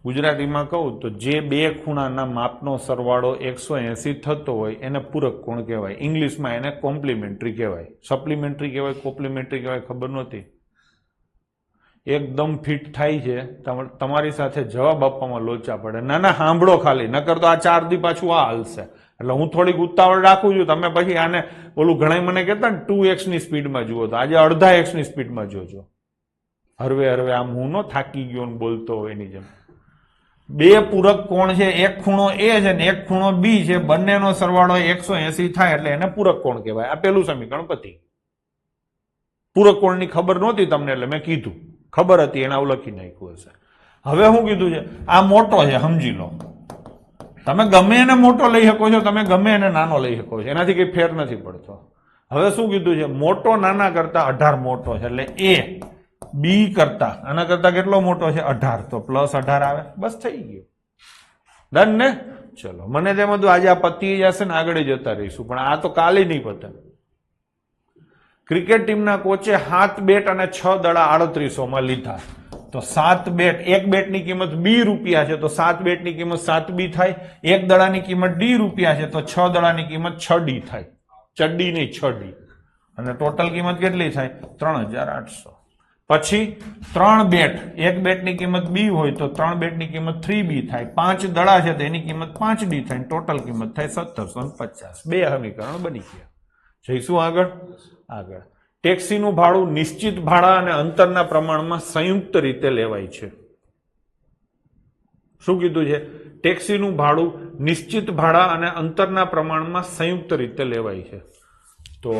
ગુજરાતીમાં કહું તો જે 2 ખૂણાના માપનો સરવાળો 180 થતો હોય એને પૂરક કોણ કહેવાય. ઇંગ્લિશમાં એને કોમ્પ્લિમેન્ટરી કહેવાય. સપ્લિમેન્ટરી કહેવાય, કોમ્પ્લિમેન્ટરી કહેવાય, ખબર નહોતી. એકદમ ફિટ થાય છે, તમારી સાથે જવાબ આપવામાં લોચા પડે. ના ના, સાંભળો ખાલી, નકર તો આ 4 દી પાછું આ હાલશે. એટલે હું થોડીક ઉતાવળ રાખું છું, તમે પછી આને ઓલું ઘણા મને કહેતા ને 2x ની સ્પીડમાં જુઓ, તો આજે અડધા x ની સ્પીડમાં જોજો. હરવે હરવે આમ હું ન થાકી ગયો ને બોલતો હોય એની જેમ. બે પૂરક કોણ છે, એક ખૂણો A છે ને એક ખૂણો B છે, બંનેનો સરવાળો 180 થાય એટલે એને પૂરક કોણ કહેવાય. આ પેલું સમીકરણ પતી. પૂરક કોણની ખબર નહોતી તમને એટલે મેં કીધું, ખબર હતી એને આવું લખી નાખ્યું હશે. હવે શું કીધું છે, આ મોટો છે સમજી લો. તમે ગમે એને મોટો લઈ શકો છો, તમે ગમે એને નાનો લઈ શકો છો, એનાથી કઈ ફેર નથી પડતો. હવે શું કીધું છે, મોટો નાના કરતા 18 મોટો છે, એટલે A B કરતા આના કરતા કેટલો મોટો છે 18, તો +18 આવે. બસ થઈ ગયું, ડન ને. ચલો મને તેમ હતું આજે આ પતી જશે ને આગળ જતા રહીશું, પણ આ તો કાલે નહીં પતે. ક્રિકેટ ટીમના કોચે 7 બેટ અને 6 દડા 3800 માં લીધા. તો 7 બેટ, એક બેટની કિંમત ₹2 છે, તો 7 બેટની કિંમત 7B થાય. એક દડાની કિંમત ₹D છે, તો 6 દડાની કિંમત 6D થાય. ચડ્ડી નહીં 6D. અને ટોટલ કિંમત કેટલી થાય 3800. પછી 3 બેટ, એક બેટની કિંમત B હોય તો 3 બેટની કિંમત 3B થાય. 5 દડા છે તો એની કિંમત 5D થાય. ટોટલ કિંમત થાય 1750. બે સમીકરણ બની ગયા. જઈશું આગળ. ટેક્સીનું ભાડું નિશ્ચિત ભાડા અને અંતરના પ્રમાણમાં સંયુક્ત રીતે લેવાય છે. શું કીધું છે, ટેક્સીનું ભાડું નિશ્ચિત ભાડા અને અંતરના પ્રમાણમાં સંયુક્ત રીતે લેવાય છે. તો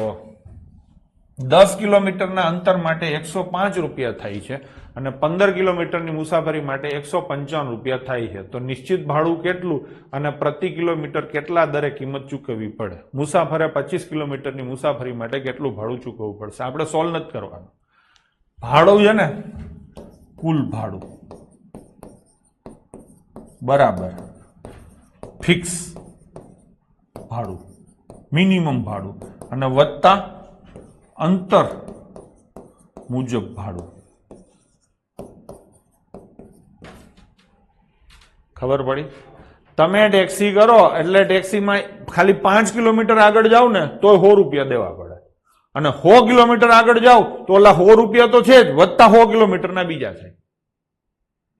10 કિલોમીટરના અંતર માટે ₹105 થાય છે અને 15 કિલોમીટરની મુસાફરી માટે ₹155 થાય છે. તો નિશ્ચિત ભાડું કેટલું અને પ્રતિ કિલોમીટર કેટલા દરે કિંમત ચૂકવવી પડે? મુસાફરે 25 કિલોમીટરની મુસાફરી માટે કેટલું ભાડું ચૂકવવું પડશે? આપણે સોલ્વ નથી કરવાનું. ભાડું છે ને, કુલ ભાડું બરાબર ફિક્સ ભાડું, મિનિમમ ભાડું અને વત્તા અંતર મુજબ ભાડું. ખબર પડી? તમે ટેક્સી કરો એટલે ટેક્સીમાં ખાલી 5 કિલોમીટર આગળ જાવ ને તો ₹100 દેવા પડે, અને 100 કિલોમીટર આગળ જાવ તો ઓલા ₹100 તો છે જ, વત્તા 100 કિલોમીટરના બીજા થાય.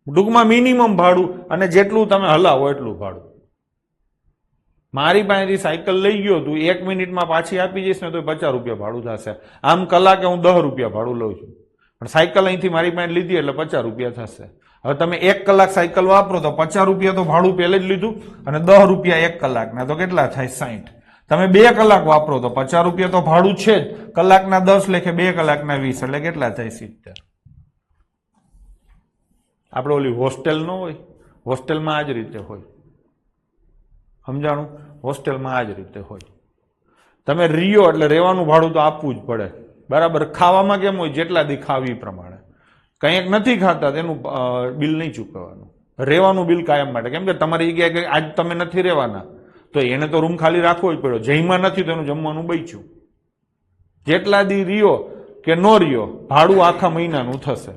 ટૂંકમાં મિનિમમ ભાડું અને જેટલું તમે હલાવો એટલું ભાડું. મારી પાસેથી સાયકલ લઈ ગયો તું, 1 મિનિટમાં પાછી આપી જઈશ ને તો ₹50 ભાડું થશે. આમ કલાકે હું ₹10 ભાડું લઉં છું, પણ સાયકલ અહીંથી મારી પાસે લીધી એટલે ₹50 થશે. હવે તમે 1 કલાક સાયકલ વાપરો તો ₹50 તો ભાડું પહેલે જ લીધું, અને ₹10 1 કલાકના તો કેટલા થાય 60. તમે 2 કલાક વાપરો તો ₹50 તો ભાડું છે જ, કલાકના 10 લેખે 2 કલાકના 20 એટલે કેટલા થાય 70. આપણે ઓલી હોસ્ટેલ ન હોય, હોસ્ટેલમાં આ જ રીતે હોય. સમજાણું? હોસ્ટેલમાં આ જ રીતે હોય. તમે રિયો એટલે રહેવાનું ભાડું તો આપવું જ પડે, બરાબર. ખાવામાં કેમ હોય, જેટલા દી ખાવી પ્રમાણે. કંઈક નથી ખાતા તેનું બિલ નહીં ચૂકવવાનું, રહેવાનું બિલ કાયમ માટે. કેમ કે તમારી જગ્યાએ આજ તમે નથી રહેવાના તો એને તો રૂમ ખાલી રાખવો જ પડ્યો. જઈમાં નથી તો એનું જમવાનું બચ્યું. જેટલા દી રિયો કે નો રિયો ભાડું આખા મહિનાનું થશે,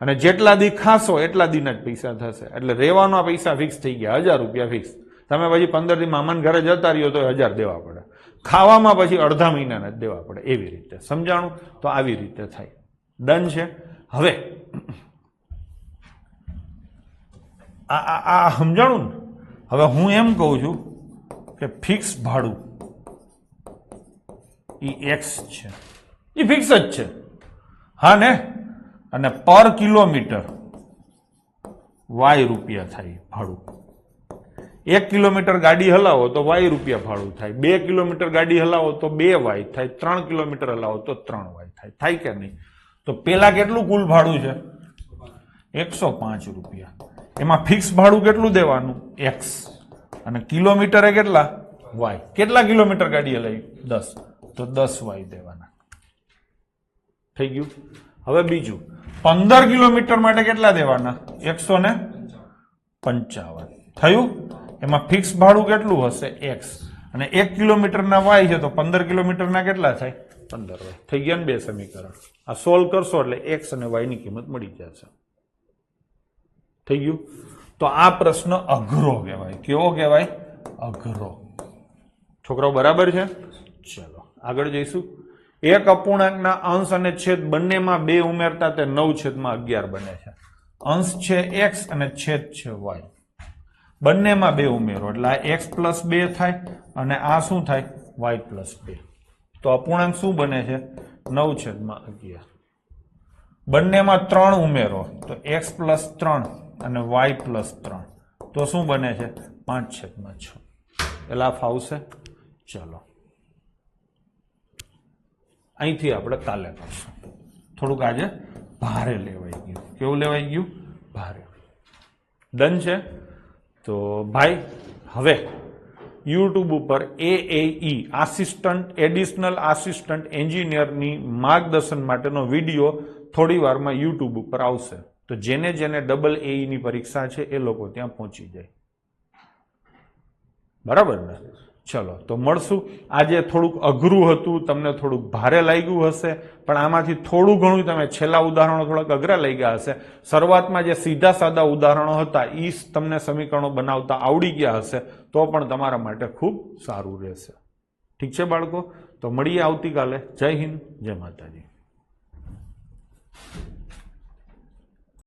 અને જેટલા દી ખાશો એટલા દીના જ પૈસા થશે. એટલે રહેવાના પૈસા ફિક્સ થઈ ગયા, ₹1000 ફિક્સ. તમે પછી 15 દી મામાના ઘરે જતા રહ્યો તો 1000 દેવા પડે. ખાવામાં પછી અડધા મહિનાના જ દેવા પડે. એવી રીતે સમજાણું? તો આવી રીતે થાય. ડન છે. હવે આ સમજાણું ને? હવે હું એમ કહું છું કે ફિક્સ ભાડું એ X છે, એ ફિક્સ જ છે, હા ને. અને પર કિલોમીટર ₹Y થાય ભાડું. 1 કિલોમીટર ગાડી હલાવો તો Y ભાડું થાય. 2 કિલોમીટર ગાડી હલાવો તો 2Y થાય. 3 કિલોમીટર હલાવો તો 3Y થાય. થાય કે નહીં? તો પેલા કેટલું કુલ ભાડું છે? ₹105. એમાં ફિક્સ ભાડું કેટલું દેવાનું? X. અને કિલોમીટરે કેટલા? Y. કેટલા કિલોમીટર ગાડી હલાવી? 10. તો 10Y દેવાના. થઈ ગયું? હવે બીજું, 15 કિલોમીટર માટે કેટલા દેવાના? 155. થયું? એમાં ફિક્સ ભાડું કેટલું હશે? X. અને 1 કિલોમીટરના Y છે તો 15 કિલોમીટરના કેટલા થાય? 15Y. થઈ ગયા ને બે સમીકરણ. આ સોલ્વ કરશો એટલે X અને Y ની કિંમત મળી જશે. થઈ ગયું? તો આ પ્રશ્ન અઘરો કહેવાય. કેવો કહેવાય? અઘરો. છોકરાઓ બરાબર છે? ચલો આગળ જઈશું. એક અપૂર્ણાંકના અંશ અને છેદ બંનેમાં 2 ઉમેરતા તે 9/11 બને છે. અંશ છે X અને છેદ છે Y. બંનેમાં 2 ઉમેરો એટલે આ X + 2 થાય અને આ શું થાય y પ્લસ 2. તો અપૂર્ણાંક શું બને છે 9/11. બંનેમાં 3 ઉમેરો તો x પ્લસ 3 અને y પ્લસ 3 તો શું બને છે 5/6. એટલે આ ફાવશે. ચલો અહીંથી આપણે કાલે કરશું. થોડુંક આજે ભારે લેવાઈ ગયું. કેવું લેવાઈ ગયું? ભારે. ડન છે. તો ભાઈ હવે યુટ્યુબ ઉપર AAE આસિસ્ટન્ટ એડિશનલ આસિસ્ટન્ટ એન્જિનિયરની માર્ગદર્શન માટેનો વિડીયો થોડી વારમાં યુટ્યુબ ઉપર આવશે. તો જેને ડબલ AE ની પરીક્ષા છે એ લોકો ત્યાં પહોંચી જાય. બરાબર ને? ચલો તો મળશું. આજે થોડુંક અઘરું હતું, તમને થોડુંક ભારે લાગ્યું હશે, પણ આમાંથી થોડું ઘણું તમે છેલ્લા ઉદાહરણો થોડાક અઘરા લઈ ગયા હશે. શરૂઆતમાં જે સીધા સાદા ઉદાહરણો હતા એ તમને સમીકરણો બનાવતા આવડી ગયા હશે તો પણ તમારા માટે ખૂબ સારું રહેશે. ઠીક છે બાળકો? તો મળીએ આવતીકાલે. જય હિન્દ, જય માતાજી.